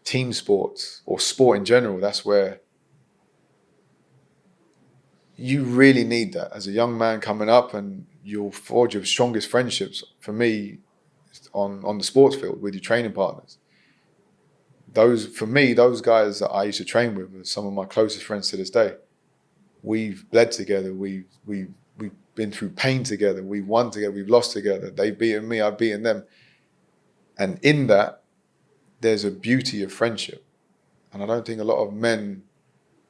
team sports, or sport in general, that's where you really need that. As a young man coming up, and you'll forge your strongest friendships, for me, on the sports field with your training partners. Those guys that I used to train with are some of my closest friends to this day. We've bled together. We've been through pain together. We've won together. We've lost together. They've beaten me. I've beaten them. And in that, there's a beauty of friendship. And I don't think a lot of men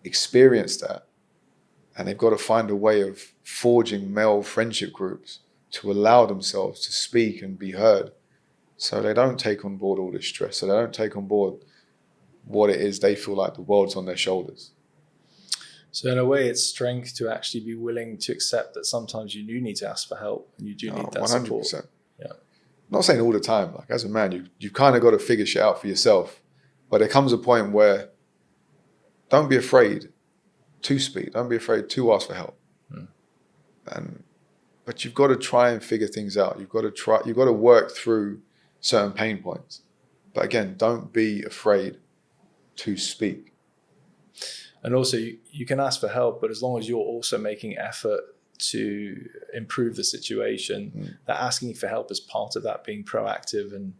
experience that. And they've got to find a way of forging male friendship groups to allow themselves to speak and be heard, so they don't take on board all this stress, so they don't take on board what it is they feel like the world's on their shoulders. So in a way, it's strength to actually be willing to accept that sometimes you do need to ask for help, and you do need that 100%. Support. Yeah. I'm not saying all the time. Like, as a man, you've kind of got to figure shit out for yourself. But there comes a point where don't be afraid to speak. Don't be afraid to ask for help. But you've got to try and figure things out. You've got to work through certain pain points. But again, don't be afraid to speak. And also, you can ask for help, but as long as you're also making effort to improve the situation, that asking for help is part of that, being proactive and,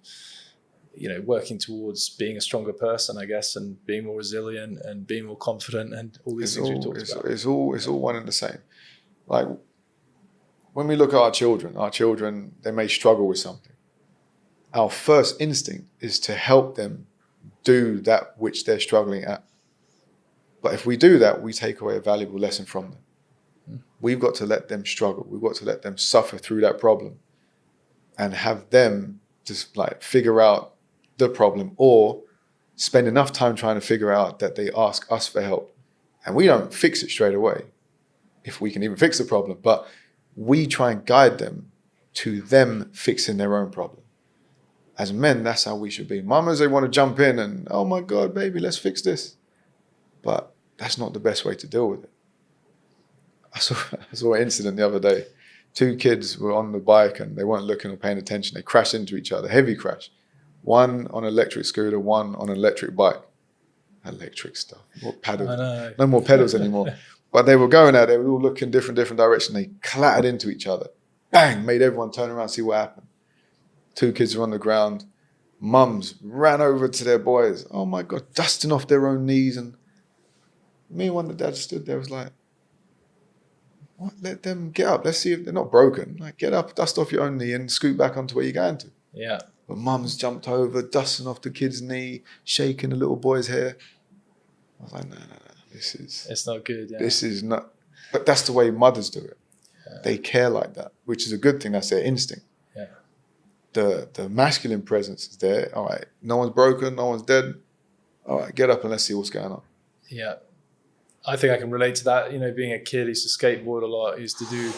working towards being a stronger person, I guess, and being more resilient and being more confident, and all these things we talked about. It's all one and the same. Like, when we look at our children, they may struggle with something. Our first instinct is to help them do that which they're struggling at. But if we do that, we take away a valuable lesson from them. We've got to let them struggle. We've got to let them suffer through that problem and have them just figure out the problem, or spend enough time trying to figure out that they ask us for help. And we don't fix it straight away, if we can even fix the problem, but we try and guide them to them fixing their own problem. As men, that's how we should be. Mamas, they want to jump in and, oh my God, baby, let's fix this. But that's not the best way to deal with it. I saw an incident the other day. 2 kids were on the bike and they weren't looking or paying attention. They crashed into each other, heavy crash. One on an electric scooter, one on an electric bike. Electric stuff. What paddles? I know. No more pedals anymore. But they were going out, they were all looking different directions. They clattered into each other. Bang! Made everyone turn around and see what happened. 2 kids were on the ground. Mums ran over to their boys. Oh my God, dusting off their own knees. And me and one of the dads stood there, was like, What? Let them get up. Let's see if they're not broken. Like, get up, dust off your own knee and scoot back onto where you're going to. Yeah. But mum's jumped over, dusting off the kid's knee, shaking the little boy's hair. I was like, no. It's not good. Yeah. This is not. But that's the way mothers do it. Yeah. They care like that, which is a good thing. That's their instinct. Yeah. The masculine presence is there. All right, no one's broken, no one's dead. All right, get up and let's see what's going on. Yeah. I think I can relate to that. You know, being a kid, I used to skateboard a lot. I used to do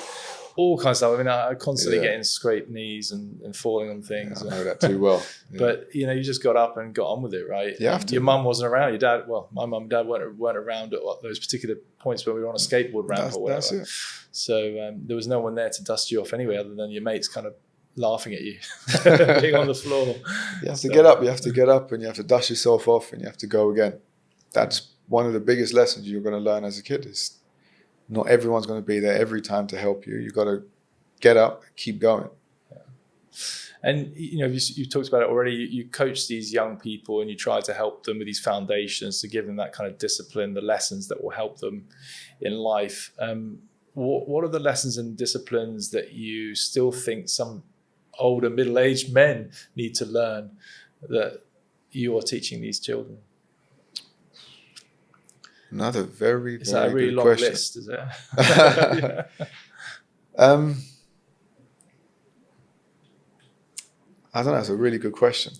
all kinds of stuff. I mean, I constantly getting scraped knees and falling on things. Yeah, I know that too well. Yeah. But, you know, you just got up and got on with it, right? You have to. Your mum wasn't around. Your dad, well, my mum and dad weren't around at those particular points when we were on a skateboard ramp or whatever. That's it. So there was no one there to dust you off anyway, other than your mates kind of laughing at you, being on the floor. You have to get up. You have to get up and you have to dust yourself off and you have to go again. That's one of the biggest lessons you're going to learn as a kid is not everyone's going to be there every time to help you. You've got to get up, keep going. Yeah. And, you know, you talked about it already. You coach these young people and you try to help them with these foundations to give them that kind of discipline, the lessons that will help them in life. What are the lessons and disciplines that you still think some older middle-aged men need to learn that you are teaching these children? Another very, is that a really long question. List, is it? Yeah. I don't know. It's a really good question.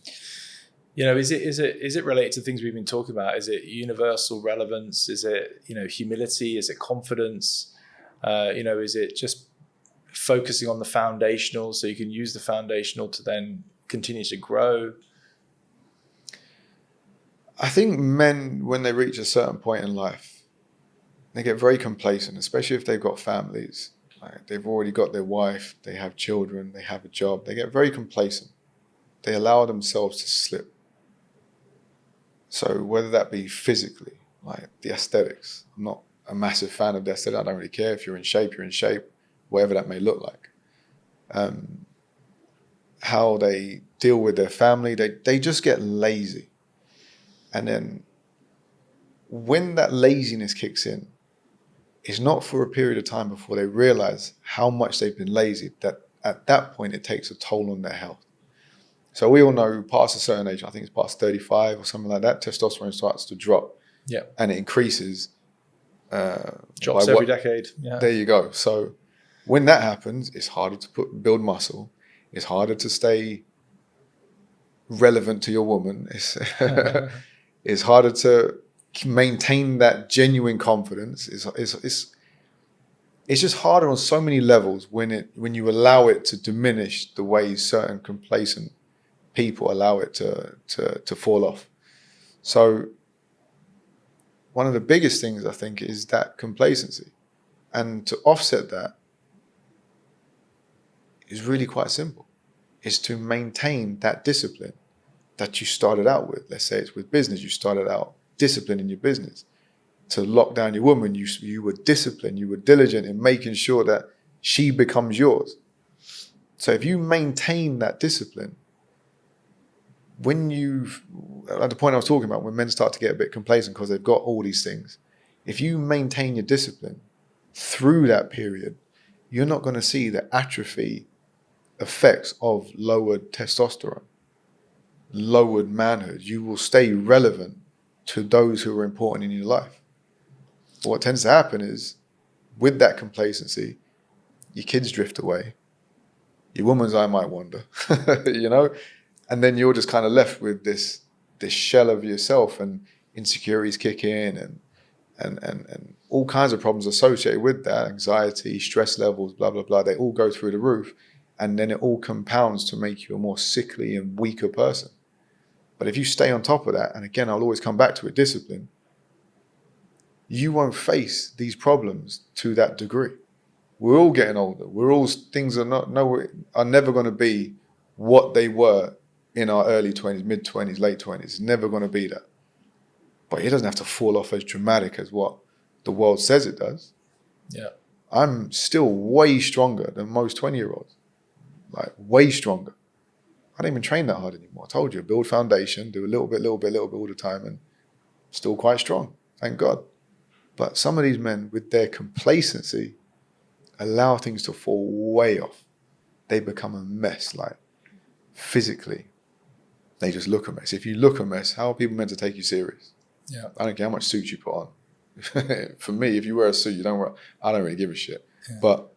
You know, is it related to things we've been talking about? Is it universal relevance? Is it, you know, humility? Is it confidence? You know, is it just focusing on the foundational so you can use the foundational to then continue to grow? I think men, when they reach a certain point in life, they get very complacent, especially if they've got families. Like they've already got their wife, they have children, they have a job. They get very complacent. They allow themselves to slip. So whether that be physically, like the aesthetics, I'm not a massive fan of the aesthetic. I don't really care. If you're in shape, whatever that may look like. How they deal with their family, they just get lazy. And then when that laziness kicks in, it's not for a period of time before they realize how much they've been lazy, that at that point it takes a toll on their health. So we all know past a certain age, I think it's past 35 or something like that, testosterone starts to drop. Yeah. And it increases. Drops every decade. Yeah. There you go. So when that happens, it's harder to build muscle. It's harder to stay relevant to your woman. It's harder to maintain that genuine confidence. It's just harder on so many levels when you allow it to diminish the way certain complacent people allow it to fall off. So one of the biggest things I think is that complacency. And to offset that is really quite simple. It's to maintain that discipline that you started out with. Let's say it's with business. You started out disciplined in your business. To lock down your woman, you were disciplined, you were diligent in making sure that she becomes yours. So if you maintain that discipline, at the point I was talking about, when men start to get a bit complacent because they've got all these things, if you maintain your discipline through that period, you're not going to see the atrophy effects of lowered testosterone, lowered manhood. You will stay relevant to those who are important in your life. But what tends to happen is, with that complacency, your kids drift away. Your woman's eye might wander, you know? And then you're just kind of left with this shell of yourself, and insecurities kick in and all kinds of problems associated with that, anxiety, stress levels, blah, blah, blah. They all go through the roof. And then it all compounds to make you a more sickly and weaker person. But if you stay on top of that, and again, I'll always come back to it, discipline, you won't face these problems to that degree. We're all getting older. Things are never going to be what they were in our early 20s, mid 20s, late 20s. It's never going to be that. But it doesn't have to fall off as dramatic as what the world says it does. Yeah. I'm still way stronger than most 20-year-olds. Like way stronger. I don't even train that hard anymore. I told you, build foundation, do a little bit all the time, and still quite strong. Thank God. But some of these men, with their complacency, allow things to fall way off, they become a mess. Like physically, they just look a mess. If you look a mess, how are people meant to take you serious? Yeah. I don't care how much suit you put on. For me, if you wear a suit, I don't really give a shit. Yeah. But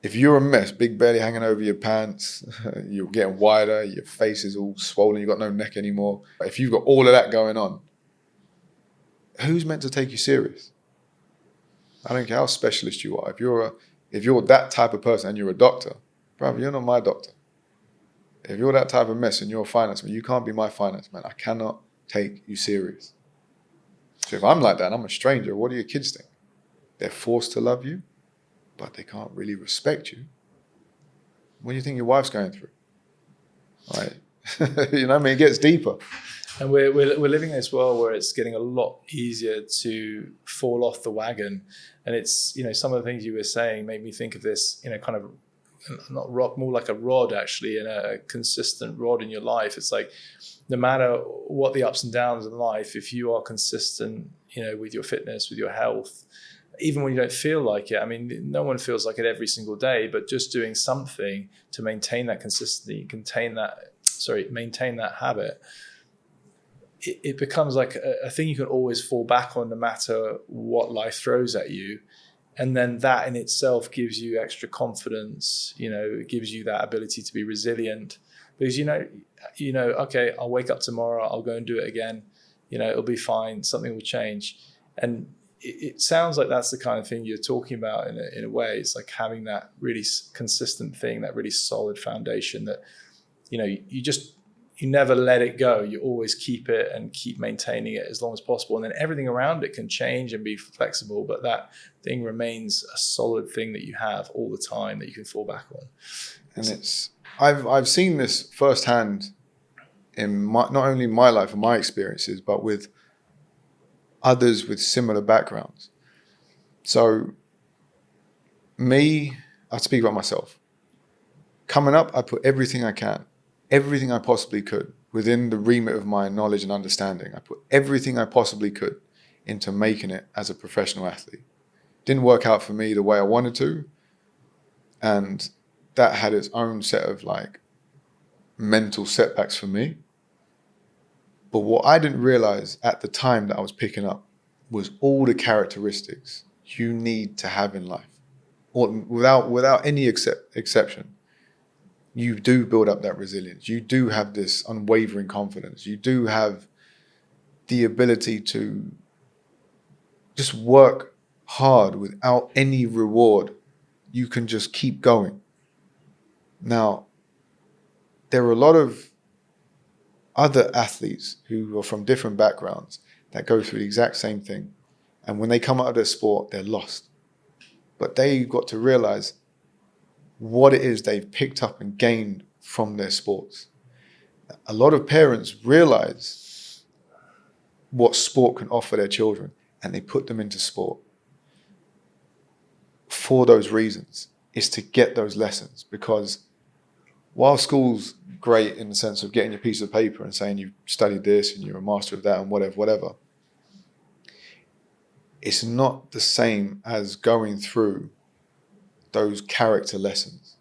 if you're a mess, big belly hanging over your pants, you're getting wider, your face is all swollen, you've got no neck anymore. If you've got all of that going on, who's meant to take you serious? I don't care how specialist you are. If you're that type of person and you're a doctor, bro, you're not my doctor. If you're that type of mess and you're a finance man, you can't be my finance man. I cannot take you serious. So if I'm like that and I'm a stranger, what do your kids think? They're forced to love you, but they can't really respect you. What do you think your wife's going through? Right? You know what I mean? It gets deeper. And we're living in this world where it's getting a lot easier to fall off the wagon. And it's, some of the things you were saying made me think of this, kind of not rock, more like a rod actually, and a consistent rod in your life. It's like, no matter what the ups and downs in life, if you are consistent, with your fitness, with your health, even when you don't feel like it, I mean, no one feels like it every single day, but just doing something to maintain that consistency, maintain that habit, it becomes like a thing you can always fall back on no matter what life throws at you. And then that in itself gives you extra confidence, it gives you that ability to be resilient because, okay, I'll wake up tomorrow, I'll go and do it again, it'll be fine, something will change. And it sounds like that's the kind of thing you're talking about in a way. It's like having that really consistent thing, that really solid foundation that, you never let it go. You always keep it and keep maintaining it as long as possible. And then everything around it can change and be flexible, but that thing remains a solid thing that you have all the time that you can fall back on. And I've seen this firsthand in not only my life and my experiences, but with others with similar backgrounds. So I speak about myself. Coming up, I put everything I can, everything I possibly could within the remit of my knowledge and understanding. I put everything I possibly could into making it as a professional athlete. Didn't work out for me the way I wanted to. And that had its own set of mental setbacks for me. But what I didn't realize at the time that I was picking up was all the characteristics you need to have in life. Or without any exception. You do build up that resilience. You do have this unwavering confidence. You do have the ability to just work hard without any reward. You can just keep going. Now, there are a lot of other athletes who are from different backgrounds that go through the exact same thing. And when they come out of their sport, they're lost. But they got to realize what it is they've picked up and gained from their sports. A lot of parents realize what sport can offer their children, and they put them into sport for those reasons, is to get those lessons. Because while school's great in the sense of getting your piece of paper and saying you've studied this and you're a master of that and whatever, it's not the same as going through those character lessons.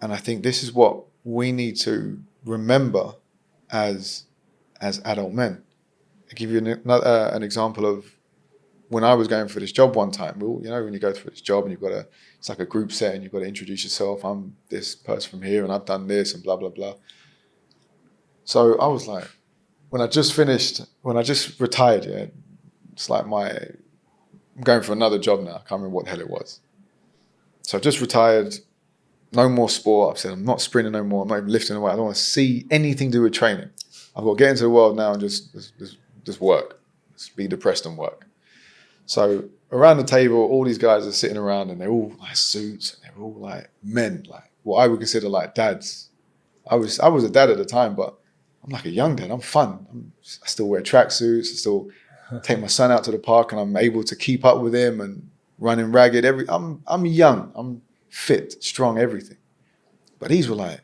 And I think this is what we need to remember as adult men. I'll give you an example of when I was going for this job one time. Well, when you go for this job and it's like a group set and you've got to introduce yourself. I'm this person from here and I've done this and blah, blah, blah. So I was like, when I just retired, it's like I'm going for another job now. I can't remember what the hell it was. So I've just retired, no more sport. I've said I'm not sprinting no more. I'm not even lifting away. I don't want to see anything to do with training. I've got to get into the world now and just work. Just be depressed and work. So around the table, all these guys are sitting around and they're all like suits and they're all like men, like what I would consider like dads. I was a dad at the time, but I'm like a young dad. I'm fun. I still wear tracksuits. I still take my son out to the park and I'm able to keep up with him and running ragged. I'm young. I'm fit, strong, everything. But these were like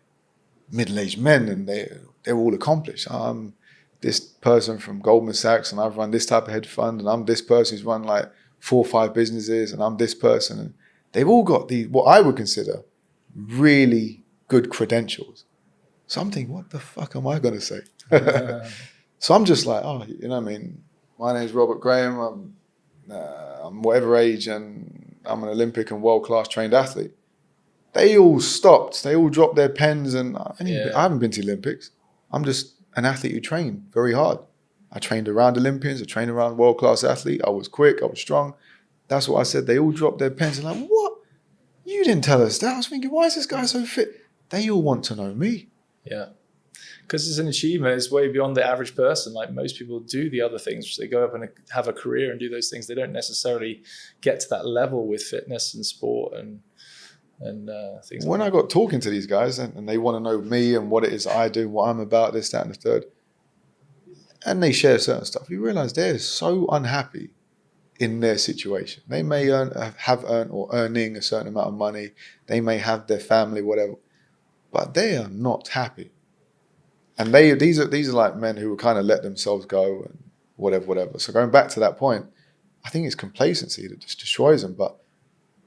middle-aged men and they're all accomplished. I'm this person from Goldman Sachs and I've run this type of hedge fund and I'm this person who's run like 4 or 5 businesses, and I'm this person. And they've all got what I would consider really good credentials. So I'm thinking, what the fuck am I going to say? So I'm just like, oh, you know what I mean? My name's Robert Graham. I'm whatever age, and I'm an Olympic and world-class trained athlete. They all stopped. They all dropped their pens, and I haven't been to the Olympics. I'm just an athlete who trained very hard. I trained around Olympians. I trained around world-class athlete. I was quick. I was strong. That's what I said. They all dropped their pens and like, what? You didn't tell us that. I was thinking, why is this guy so fit? They all want to know me. Yeah. Because it's an achievement. It's way beyond the average person. Like most people do the other things, which they go up and have a career and do those things. They don't necessarily get to that level with fitness and sport and things. When I got talking to these guys and they want to know me and what it is I do, what I'm about, this, that, and the third, and they share certain stuff, you realize they're so unhappy in their situation. They may have earned or earning a certain amount of money. They may have their family, whatever, but they are not happy. And these are like men who will kind of let themselves go and whatever. So going back to that point, I think it's complacency that just destroys them. But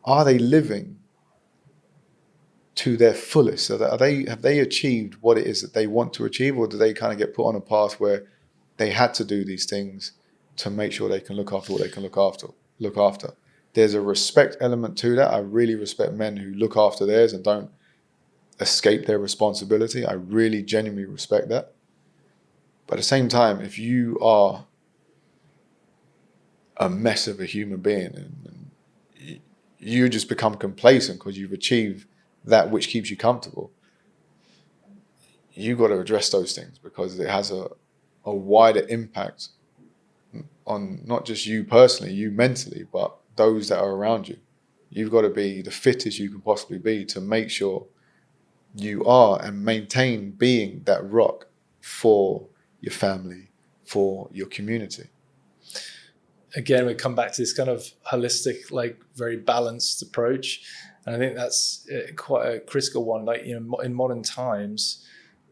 are they living to their fullest? So have they achieved what it is that they want to achieve, or do they kind of get put on a path where they had to do these things to make sure they can look after what they can look after? There's a respect element to that. I really respect men who look after theirs and don't escape their responsibility. I really genuinely respect that. But at the same time, if you are a mess of a human being and you just become complacent because you've achieved that which keeps you comfortable, you've got to address those things, because it has a wider impact on not just you personally, you mentally, but those that are around you. You've got to be the fittest you can possibly be to make sure you are and maintain being that rock for your family, for your community. Again, we come back to this kind of holistic, like very balanced approach. And I think that's quite a critical one. Like, you know, in modern times,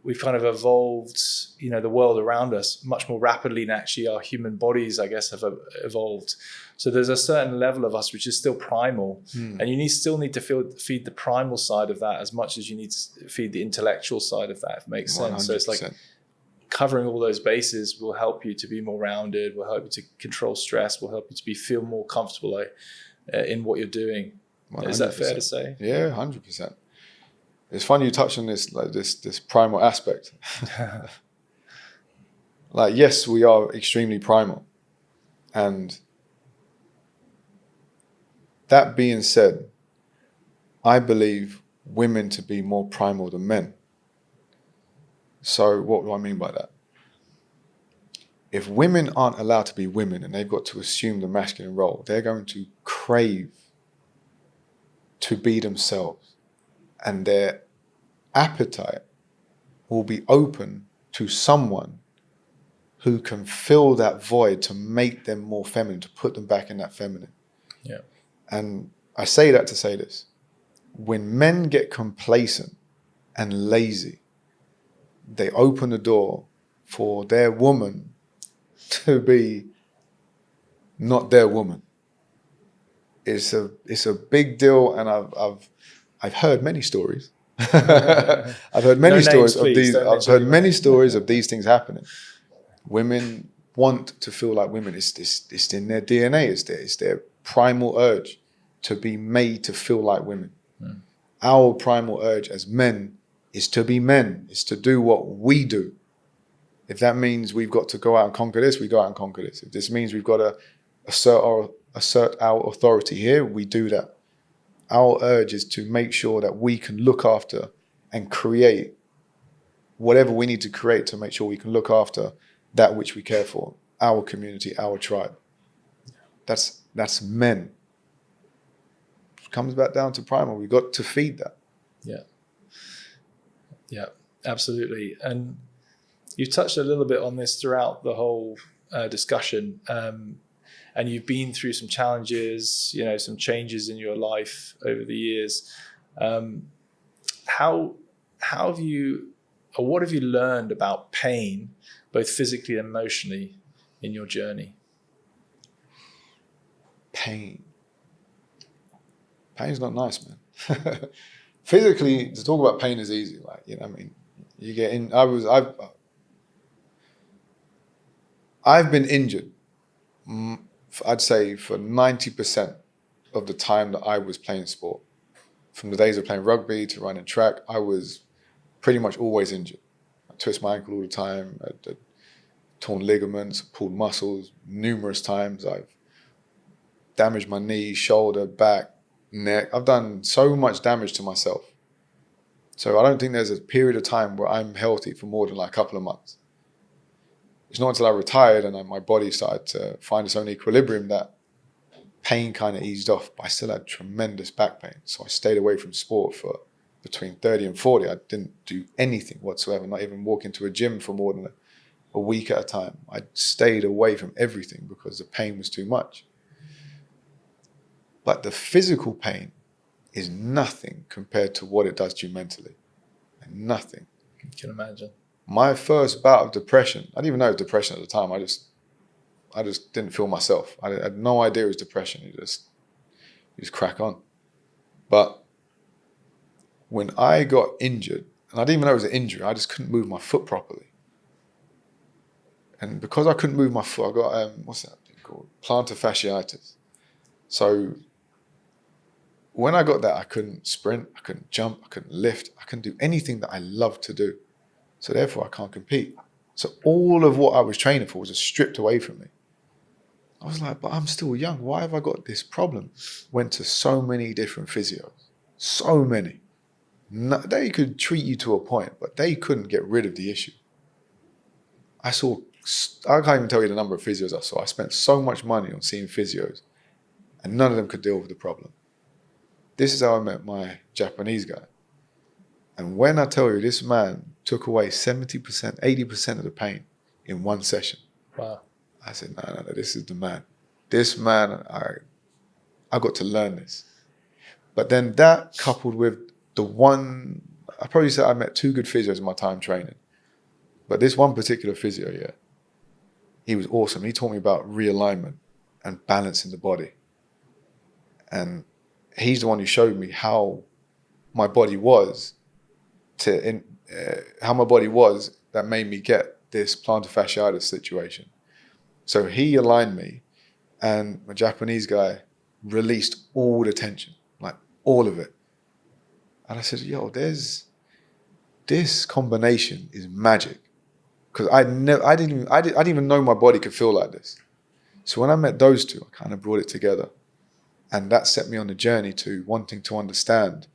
we've kind of evolved, you know, the world around us much more rapidly than actually our human bodies, I guess, have evolved. So there's a certain level of us which is still primal, and you still need to feed the primal side of that as much as you need to feed the intellectual side of that, if it makes sense. 100%. So it's like covering all those bases will help you to be more rounded, will help you to control stress, will help you to feel more comfortable in what you're doing. 100%. Is that fair to say? Yeah, 100%. It's funny you touch on this, like this primal aspect. Like, yes, we are extremely primal. And that being said, I believe women to be more primal than men. So what do I mean by that? If women aren't allowed to be women and they've got to assume the masculine role, they're going to crave to be themselves. And their appetite will be open to someone who can fill that void to make them more feminine, to put them back in that feminine. Yeah. And I say that to say this. When men get complacent and lazy, they open the door for their woman to be not their woman. It's a big deal, and I've heard many stories. I've heard many stories of these. I've heard many stories of these things happening. Women want to feel like women. It's in their DNA. It's their primal urge to be made to feel like women. Our primal urge as men is to be men. It's to do what we do. If that means we've got to go out and conquer this, we go out and conquer this. If this means we've got to assert our authority here, we do that. Our urge is to make sure that we can look after and create whatever we need to create to make sure we can look after that which we care for, our community, our tribe. That's men. It comes back down to primal. We've got to feed that. Yeah, absolutely. And you've touched a little bit on this throughout the whole discussion. And you've been through some challenges, you know, some changes in your life over the years. How have you, or what have you learned about pain, both physically and emotionally, in your journey? pain. Pain's not nice, man. Physically, to talk about pain is easy. Like, you know what I mean? You get in, I've been injured, I'd say for 90% of the time that I was playing sport. From the days of playing rugby to running track, I was pretty much always injured. I twist my ankle all the time. I torn ligaments, pulled muscles numerous times. I've damaged my knee, shoulder, back, neck. I've done so much damage to myself. So I don't think there's a period of time where I'm healthy for more than like a couple of months. It's not until I retired and my body started to find its own equilibrium that pain kind of eased off, but I still had tremendous back pain. So I stayed away from sport for between 30 and 40. I didn't do anything whatsoever, not even walk into a gym for more than a week at a time. I stayed away from everything because the pain was too much. But the physical pain is nothing compared to what it does to you mentally. Nothing. You can imagine. My first bout of depression, I didn't even know it was depression at the time. I just didn't feel myself. I had no idea it was depression. You just crack on. But when I got injured, and I didn't even know it was an injury, I just couldn't move my foot properly. And because I couldn't move my foot, I got, what's that thing called? Plantar fasciitis. So when I got that, I couldn't sprint, I couldn't jump, I couldn't lift, I couldn't do anything that I love to do. So therefore, I can't compete. So all of what I was training for was just stripped away from me. I was like, but I'm still young. Why have I got this problem? Went to so many different physios, so many. No, they could treat you to a point, but they couldn't get rid of the issue. I can't even tell you the number of physios I saw. I spent so much money on seeing physios, and none of them could deal with the problem. This is how I met my Japanese guy. And when I tell you, this man took away 70%, 80% of the pain in one session. Wow. I said, no, this is the man. This man, I got to learn this. But then that coupled with I probably said I met 2 good physios in my time training. But this one particular physio, yeah, he was awesome. He taught me about realignment and balancing the body. And he's the one who showed me how my body was that made me get this plantar fasciitis situation. So he aligned me, and my Japanese guy released all the tension, like all of it. And I said, yo, this combination is magic. Because I didn't even know my body could feel like this. So when I met those two, I kind of brought it together. And that set me on the journey to wanting to understand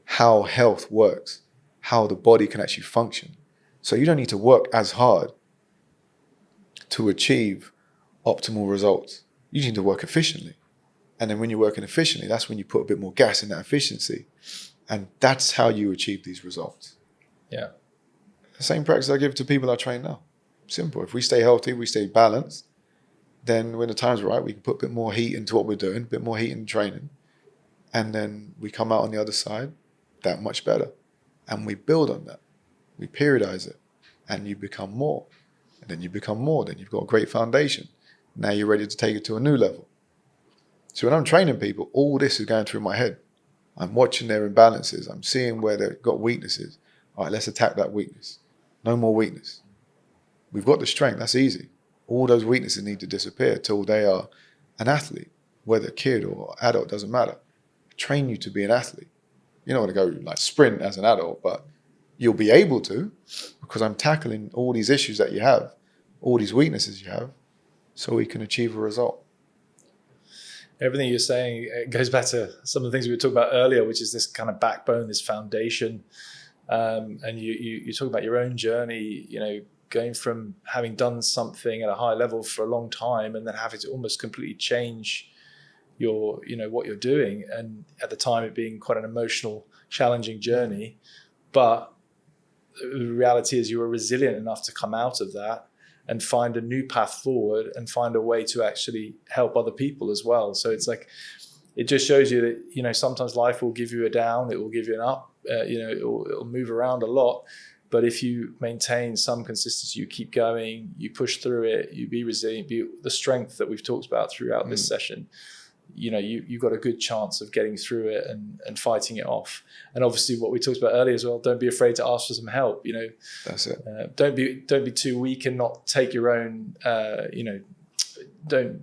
how health works, how the body can actually function. So you don't need to work as hard to achieve optimal results. You need to work efficiently. And then when you're working efficiently, that's when you put a bit more gas in that efficiency. And that's how you achieve these results. Yeah. The same practice I give to people I train now. Simple. If we stay healthy, we stay balanced, then when the time's right, we can put a bit more heat into what we're doing, a bit more heat in training. And then we come out on the other side that much better. And we build on that. We periodize it. And you become more. And then you become more. Then you've got a great foundation. Now you're ready to take it to a new level. So when I'm training people, all this is going through my head. I'm watching their imbalances. I'm seeing where they've got weaknesses. All right, let's attack that weakness. No more weakness. We've got the strength. That's easy. All those weaknesses need to disappear till they are an athlete, whether kid or adult, doesn't matter. I train you to be an athlete. You don't want to go like sprint as an adult, but you'll be able to because I'm tackling all these issues that you have, all these weaknesses you have, so we can achieve a result. Everything you're saying, it goes back to some of the things we were talking about earlier, which is this kind of backbone, this foundation. And you talk about your own journey, going from having done something at a high level for a long time and then having to almost completely change what you're doing. And at the time it being quite an emotional, challenging journey. But the reality is you were resilient enough to come out of that and find a new path forward and find a way to actually help other people as well. So it's like, it just shows you that, sometimes life will give you a down, it will give you an up, it'll move around a lot, But if you maintain some consistency, you keep going, you push through it, you be resilient, be the strength that we've talked about throughout this session, you've got a good chance of getting through it and fighting it off. And obviously what we talked about earlier as well, don't be afraid to ask for some help. That's it. Don't be too weak and not take your own, don't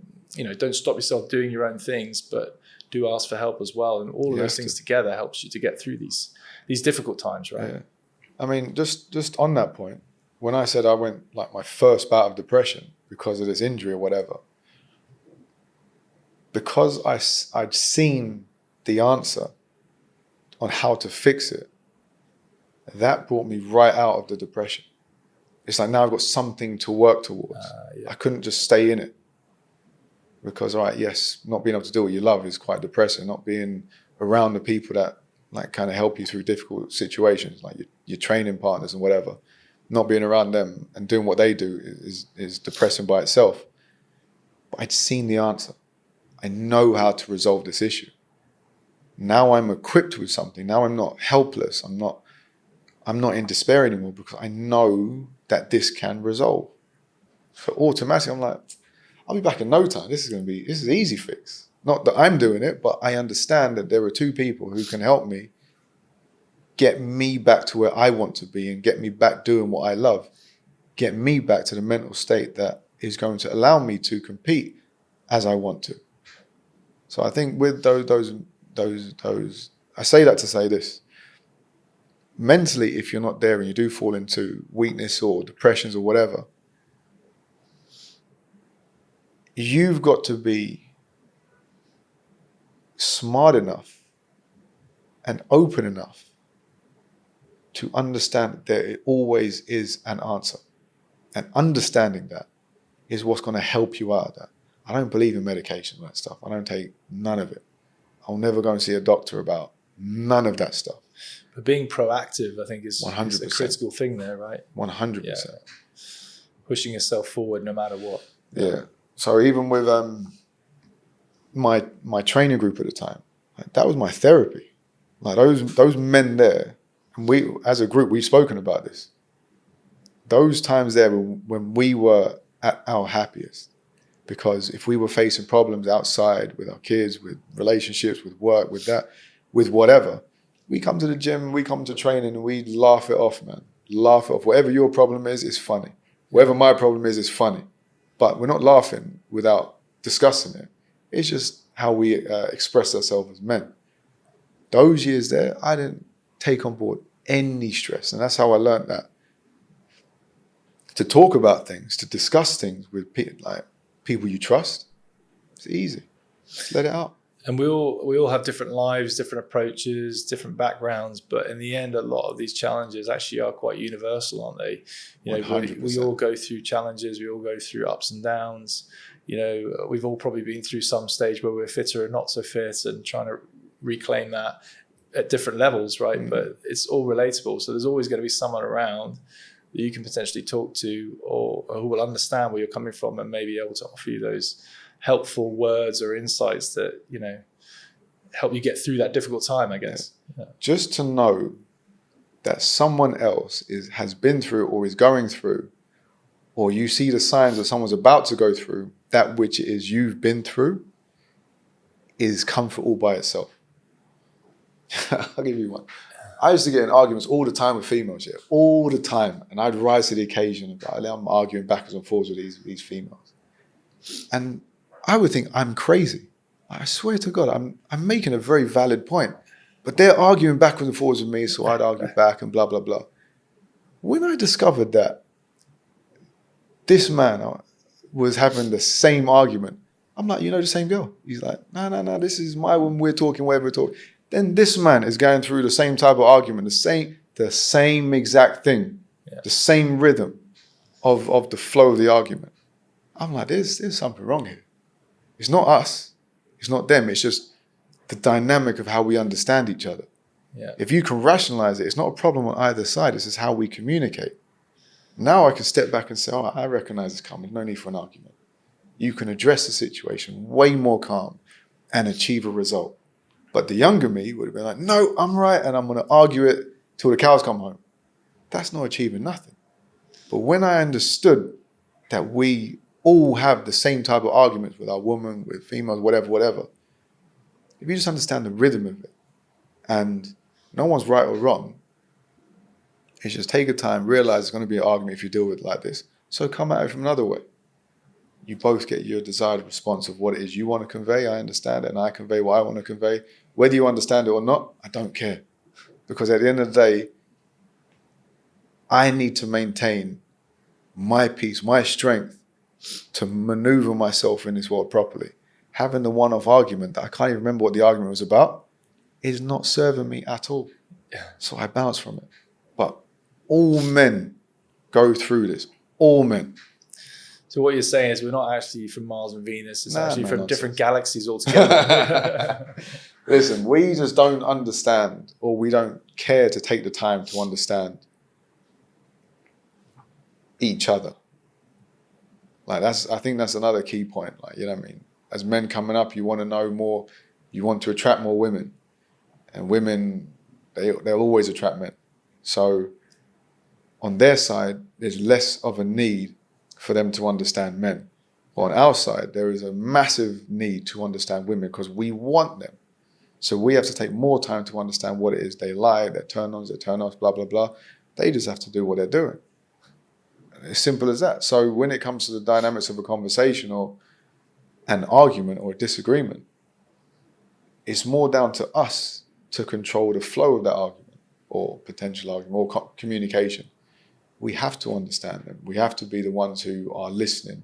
stop yourself doing your own things, but do ask for help as well. And all of those things together helps you to get through these difficult times, right? Yeah. I mean, just on that point, when I said I went like my first bout of depression because of this injury or whatever, because I'd seen the answer on how to fix it, that brought me right out of the depression. It's like now I've got something to work towards. I couldn't just stay in it because, all right, yes, not being able to do what you love is quite depressing. Not being around the people that like kind of help you through difficult situations, like your training partners and whatever, not being around them and doing what they do is depressing by itself. But I'd seen the answer. I know how to resolve this issue. Now I'm equipped with something. Now I'm not helpless. I'm not in despair anymore because I know that this can resolve. So automatically I'm like, I'll be back in no time. This is an easy fix. Not that I'm doing it, but I understand that there are two people who can help me get me back to where I want to be and get me back doing what I love. Get me back to the mental state that is going to allow me to compete as I want to. So I think with those, I say that to say this. Mentally, if you're not there and you do fall into weakness or depressions or whatever, you've got to be smart enough and open enough to understand that there always is an answer. And understanding that is what's going to help you out of that. I don't believe in medication and that stuff. I don't take none of it. I'll never go and see a doctor about none of that stuff. But being proactive, I think, is 100%. a critical thing there, right? 100%. Yeah. Pushing yourself forward no matter what. Yeah. So even with my training group at the time, like, that was my therapy. Like those men there, and we as a group, we've spoken about this. Those times there when we were at our happiest. Because if we were facing problems outside with our kids, with relationships, with work, with that, with whatever, we come to the gym, we come to training and we laugh it off, man. Laugh it off. Whatever your problem is funny. Whatever my problem is funny. But we're not laughing without discussing it. It's just how we express ourselves as men. Those years there, I didn't take on board any stress. And that's how I learned that. To talk about things, to discuss things with people you trust, it's easy. Just let it out. And we all have different lives, different approaches, different backgrounds, but in the end, a lot of these challenges actually are quite universal, aren't they? We all go through challenges, we all go through ups and downs. We've all probably been through some stage where we're fitter and not so fit and trying to reclaim that at different levels, right? But it's all relatable. So there's always going to be someone around that you can potentially talk to or who will understand where you're coming from and maybe able to offer you those helpful words or insights that, help you get through that difficult time, I guess. Yeah. Just to know that someone else has been through or is going through, or you see the signs that someone's about to go through that which it is you've been through, is comfort all by itself. I'll give you one. I used to get in arguments all the time with females, all the time. And I'd rise to the occasion. I'm arguing backwards and forwards with these females. And I would think I'm crazy. I swear to God, I'm making a very valid point. But they're arguing backwards and forwards with me, so I'd argue back and blah, blah, blah. When I discovered that this man was having the same argument, I'm like, the same girl. He's like, no, this is my woman, we're talking, whatever we're talking. Then this man is going through the same type of argument, the same exact thing, the same rhythm of the flow of the argument. I'm like, there's something wrong here. It's not us. It's not them. It's just the dynamic of how we understand each other. Yeah. If you can rationalize it, it's not a problem on either side. It's just how we communicate. Now I can step back and say, oh, I recognize it's coming. No need for an argument. You can address the situation way more calm and achieve a result. But the younger me would have been like, no, I'm right, and I'm going to argue it till the cows come home. that's not achieving nothing. But when I understood that we all have the same type of arguments with our woman, with females, whatever, if you just understand the rhythm of it, and no one's right or wrong, it's just take a time, realize it's going to be an argument if you deal with it like this. So come at it from another way. You both get your desired response of what it is you want to convey. I understand it, and I convey what I want to convey. Whether you understand it or not, I don't care. Because at the end of the day, I need to maintain my peace, my strength to maneuver myself in this world properly. Having the one-off argument that I can't even remember what the argument was about is not serving me at all. So I bounce from it. But all men go through this. All men. So what you're saying is we're not actually from Mars and Venus. It's actually from different galaxies altogether. Listen, we just don't understand, or we don't care to take the time to understand each other. Like I think that's another key point. Like, you know what I mean? As men coming up, you want to know more, you want to attract more women. And women, they'll always attract men. So on their side, there's less of a need for them to understand men. But on our side, there is a massive need to understand women because we want them. So we have to take more time to understand what it is they like, their turn-ons, their turn-offs, blah, blah, blah. They just have to do what they're doing. As simple as that. So when it comes to the dynamics of a conversation or an argument or a disagreement, it's more down to us to control the flow of that argument or potential argument or communication. We have to understand them. We have to be the ones who are listening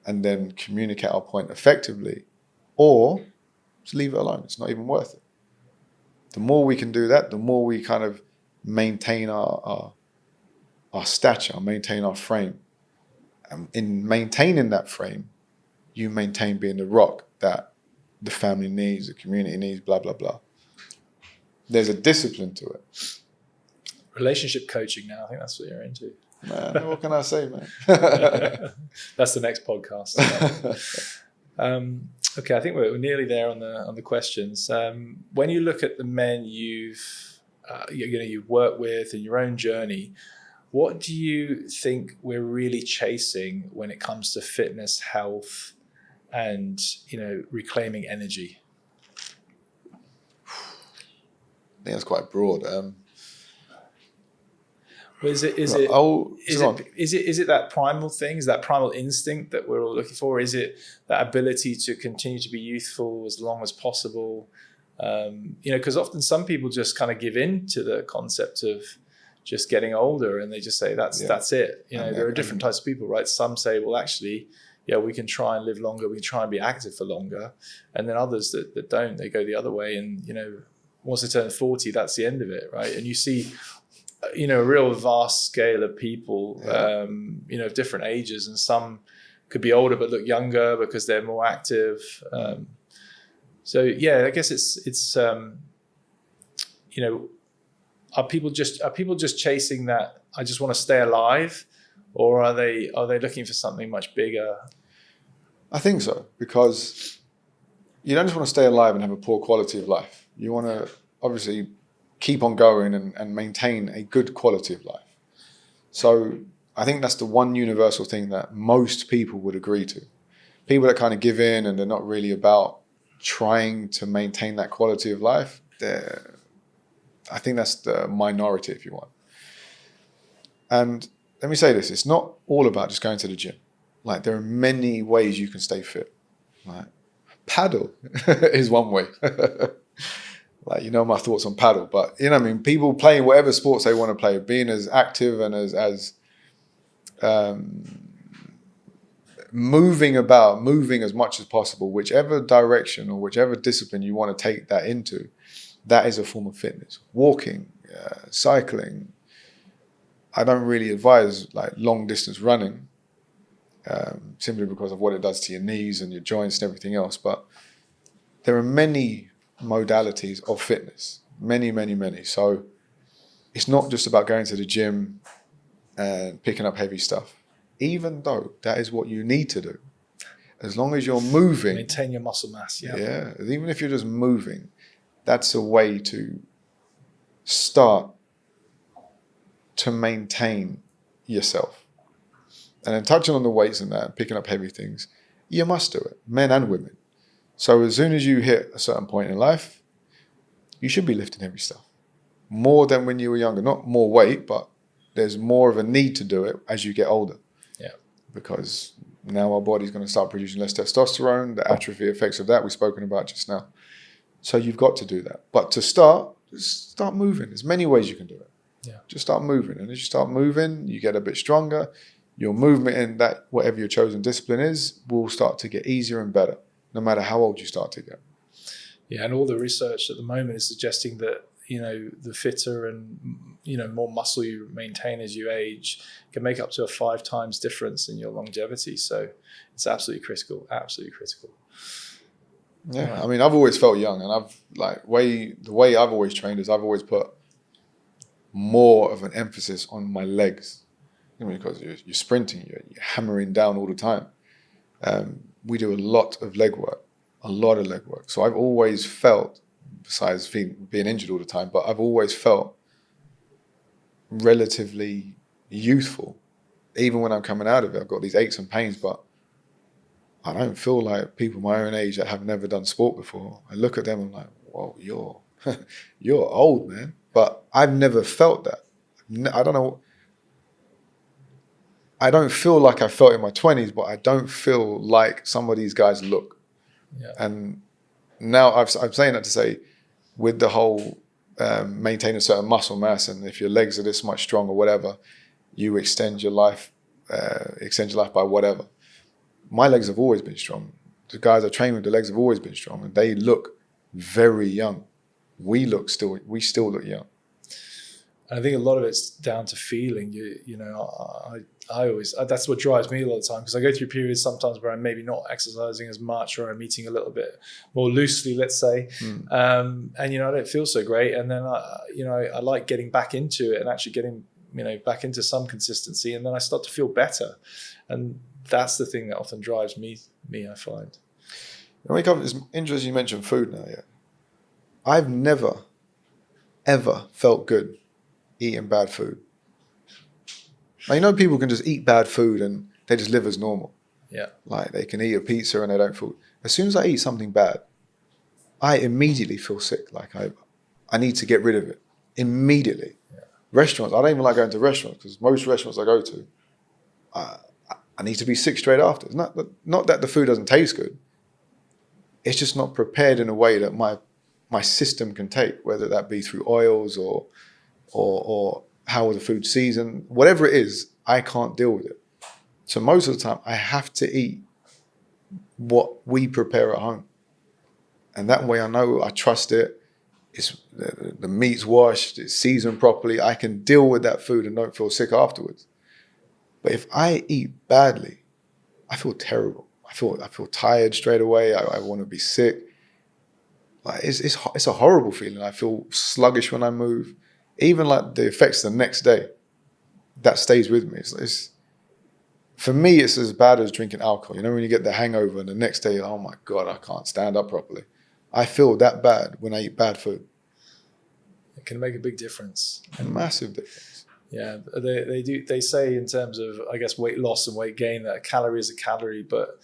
and then communicate our point effectively, or just leave it alone. It's not even worth it. The more we can do that, the more we kind of maintain our stature, maintain our frame. And in maintaining that frame, you maintain being the rock that the family needs, the community needs, blah, blah, blah. There's a discipline to it. Relationship coaching now, I think that's what you're into. Man, what can I say, man? That's the next podcast. Okay, I think we're nearly there on the questions. When you look at the men you've worked with in your own journey, what do you think we're really chasing when it comes to fitness, health, and reclaiming energy? I think that's quite broad. Is it that primal thing? Is that primal instinct that we're all looking for? Is it that ability to continue to be youthful as long as possible? Because often some people just kind of give in to the concept of just getting older, and they just say that's it. There are different types of people, right? Some say, well, actually, we can try and live longer, we can try and be active for longer, and then others that don't, they go the other way, and once they turn 40, that's the end of it, right? And you see a real vast scale of people, of different ages, and some could be older but look younger because they're more active. So I guess it's are people just chasing that? I just want to stay alive, or are they looking for something much bigger? I think so, because you don't just want to stay alive and have a poor quality of life. You want to obviously keep on going and maintain a good quality of life. So I think that's the one universal thing that most people would agree to. People that kind of give in and they're not really about trying to maintain that quality of life, I think that's the minority, if you want. And let me say this, it's not all about just going to the gym. Like, there are many ways you can stay fit. Like, paddle is one way. Like, my thoughts on paddle, but people playing whatever sports they want to play, being as active and as moving as much as possible, whichever direction or whichever discipline you want to take that into, that is a form of fitness. Walking, cycling. I don't really advise like long distance running, simply because of what it does to your knees and your joints and everything else. But there are many modalities of fitness, many, many, many. So it's not just about going to the gym and picking up heavy stuff, even though that is what you need to do. As long as you're moving, maintain your muscle mass. Yeah, even if you're just moving, that's a way to start to maintain yourself. And then touching on the weights and that, picking up heavy things, you must do it, men and women. So as soon as you hit a certain point in life, you should be lifting heavy stuff. More than when you were younger. Not more weight, but there's more of a need to do it as you get older. Yeah. Because now our body's going to start producing less testosterone, the atrophy effects of that we've spoken about just now. So you've got to do that. But to start, just start moving. There's many ways you can do it. Yeah. Just start moving. And as you start moving, you get a bit stronger. Your movement in that, whatever your chosen discipline is, will start to get easier and better, no matter how old you start to get. Yeah, and all the research at the moment is suggesting that, you know, the fitter and, you know, more muscle you maintain as you age can make up to a 5 times difference in your longevity. So it's absolutely critical, absolutely critical. Yeah, right. I mean, I've always felt young, and the way I've always trained is I've always put more of an emphasis on my legs. You know, because you're sprinting, you're hammering down all the time. We do a lot of leg work. So I've always felt, besides being injured all the time, but I've always felt relatively youthful. Even when I'm coming out of it, I've got these aches and pains, but I don't feel like people my own age that have never done sport before. I look at them and I'm like, whoa, you're old, man. But I've never felt that. I don't know. I don't feel like I felt in my 20s, but I don't feel like some of these guys look. Yeah. And now I'm saying that to say, with the whole maintain a certain muscle mass, and if your legs are this much strong or whatever, you extend your life by whatever. My legs have always been strong. The guys I train with, the legs have always been strong, and they look very young. We still look young. And I think a lot of it's down to feeling. You know, I always, that's what drives me a lot of the time, because I go through periods sometimes where I'm maybe not exercising as much, or I'm eating a little bit more loosely, let's say. And, you know, I don't feel so great. And then, I like getting back into it and actually getting, you know, back into some consistency. And then I start to feel better. And that's the thing that often drives me, I find. When it comes, it's interesting you mentioned food now, yeah. I've never, ever felt good eating bad food. Like, you know, people can just eat bad food and they just live as normal. Yeah. Like, they can eat a pizza and they don't feel. As soon as I eat something bad, I immediately feel sick. Like I need to get rid of it immediately. Yeah. Restaurants, I don't even like going to restaurants, because most restaurants I go to, I need to be sick straight after. It's not that the food doesn't taste good. It's just not prepared in a way that my system can take, whether that be through oils or how the food seasoned, whatever it is, I can't deal with it. So most of the time, I have to eat what we prepare at home. And that way I know I trust it. It's the meat's washed, it's seasoned properly. I can deal with that food and don't feel sick afterwards. But if I eat badly, I feel terrible. I feel tired straight away. I want to be sick. Like it's a horrible feeling. I feel sluggish when I move. Even like the effects the next day, that stays with me. For me, it's as bad as drinking alcohol. You know, when you get the hangover and the next day, oh my God, I can't stand up properly. I feel that bad when I eat bad food. It can make a big difference. A massive difference. Yeah, they do. They say in terms of, I guess, weight loss and weight gain, that a calorie is a calorie, but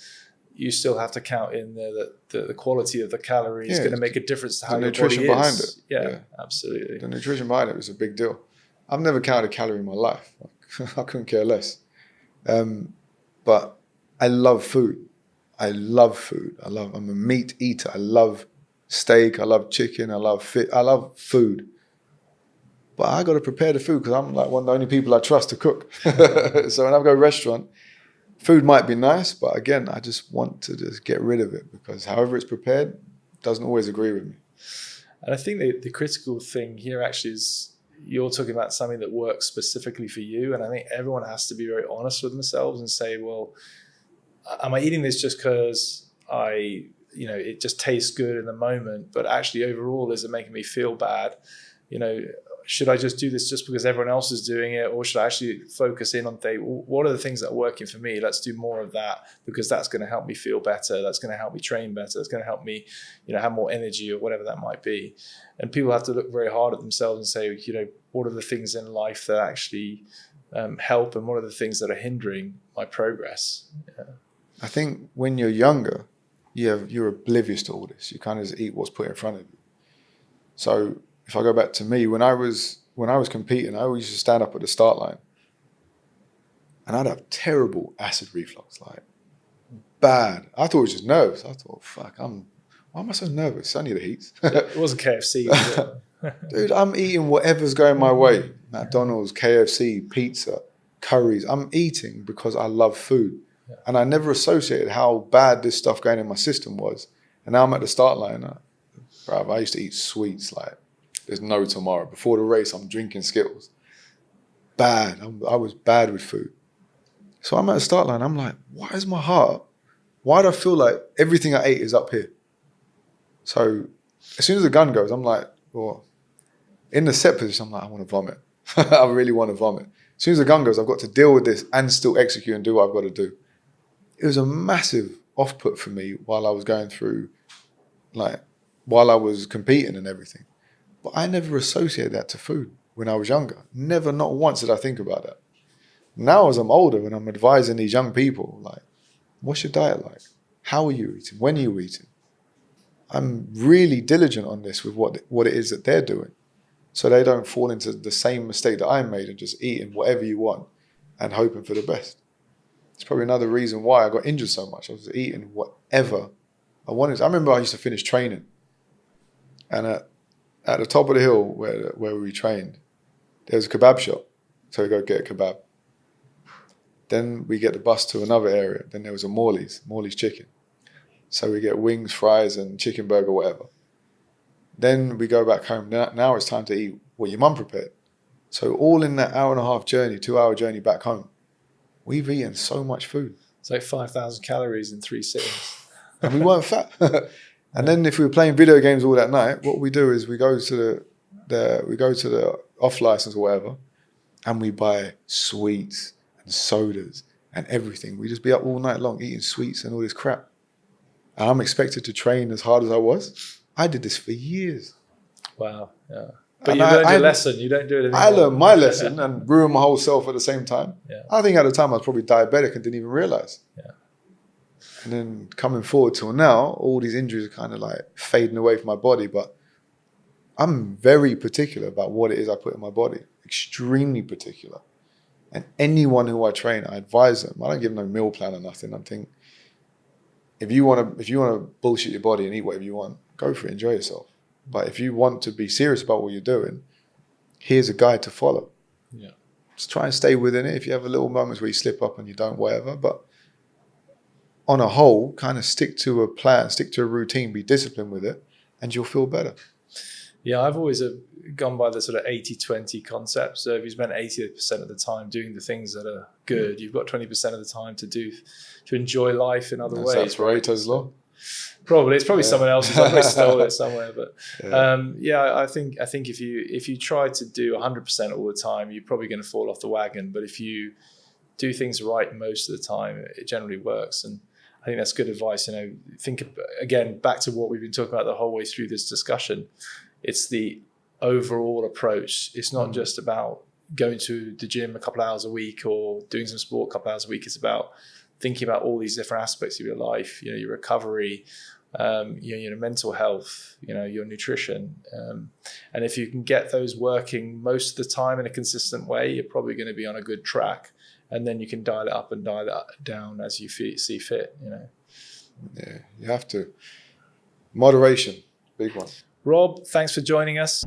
you still have to count in there that the quality of the calorie is going to make a difference to how your body is. The nutrition behind it. Yeah, absolutely. The nutrition behind it was a big deal. I've never counted a calorie in my life. I couldn't care less. But I love food. I'm a meat eater. I love steak. I love chicken. I love food. But I got to prepare the food, because I'm like one of the only people I trust to cook. So when I go to a restaurant, food might be nice, but again, I just want to just get rid of it, because however it's prepared doesn't always agree with me. And I think the critical thing here actually is you're talking about something that works specifically for you. And I think everyone has to be very honest with themselves and say, well, am I eating this just because it just tastes good in the moment, but actually overall, is it making me feel bad? You know, should I just do this just because everyone else is doing it, or should I actually focus in on what are the things that are working for me? Let's do more of that, because that's going to help me feel better. That's going to help me train better. That's going to help me, have more energy, or whatever that might be. And people have to look very hard at themselves and say, what are the things in life that actually help, and what are the things that are hindering my progress? Yeah. I think when you're younger, you're oblivious to all this. You kind of just eat what's put in front of you. So if I go back to me, when I was competing, I always used to stand up at the start line, and I'd have terrible acid reflux, like bad. I thought it was just nerves. I thought, fuck, why am I so nervous? It's only the heat. It wasn't KFC, was it? Dude, I'm eating whatever's going my way. McDonald's, KFC, pizza, curries. I'm eating because I love food. Yeah. And I never associated how bad this stuff going in my system was. And now I'm at the start line. Bruv, I used to eat sweets like there's no tomorrow. Before the race, I'm drinking Skittles. Bad. I was bad with food. So I'm at the start line. I'm like, why do I feel like everything I ate is up here? So as soon as the gun goes, I'm like, well, in the set position, I'm like, I want to vomit. I really want to vomit. As soon as the gun goes, I've got to deal with this and still execute and do what I've got to do. It was a massive off-put for me while I was going through, while I was competing and everything. But I never associated that to food when I was younger. Never, not once did I think about that. Now as I'm older and I'm advising these young people, like, what's your diet like? How are you eating? When are you eating? I'm really diligent on this with what it is that they're doing, so they don't fall into the same mistake that I made and just eating whatever you want and hoping for the best. It's probably another reason why I got injured so much. I was eating whatever I wanted. I remember I used to finish training, and at the top of the hill where we trained, there was a kebab shop. So we go get a kebab. Then we get the bus to another area. Then there was a Morley's chicken. So we get wings, fries, and chicken burger, whatever. Then we go back home. Now it's time to eat what your mum prepared. So all in that 1.5-hour journey, 2-hour journey back home, we've eaten so much food. It's like 5,000 calories in 3 sittings. And we weren't fat. And then if we were playing video games all that night, what we do is we go to the off license or whatever, and we buy sweets and sodas and everything. We just be up all night long eating sweets and all this crap. And I'm expected to train as hard as I was. I did this for years. Wow, yeah. But you learned your lesson. You don't do it anymore. I learned my lesson and ruined my whole self at the same time. Yeah. I think at the time I was probably diabetic and didn't even realize. Yeah. And then coming forward till now, all these injuries are kind of like fading away from my body. But I'm very particular about what it is I put in my body. Extremely particular. And anyone who I train, I advise them. I don't give them no meal plan or nothing. I think if you want to bullshit your body and eat whatever you want, go for it. Enjoy yourself. But if you want to be serious about what you're doing, here's a guide to follow. Yeah. Just try and stay within it. If you have a little moments where you slip up and you don't, whatever. But on a whole, kind of stick to a plan, stick to a routine, be disciplined with it, and you'll feel better. Yeah, I've always gone by the sort of 80-20 concept. So if you spend 80% of the time doing the things that are good, you've got 20% of the time to enjoy life in other ways. That's Pareto's law. Probably it's probably someone else's. I stole it somewhere, but I think if you try to do 100% all the time, you're probably going to fall off the wagon. But if you do things right most of the time, it generally works. And I think that's good advice. Think again back to what we've been talking about the whole way through this discussion. It's the overall approach. It's not just about going to the gym a couple of hours a week or doing some sport a couple of hours a week. It's about thinking about all these different aspects of your life, your recovery, your mental health, your nutrition. And if you can get those working most of the time in a consistent way, you're probably going to be on a good track. And then you can dial it up and dial it down as you see fit, Yeah, you have to. Moderation, big one. Rob, thanks for joining us.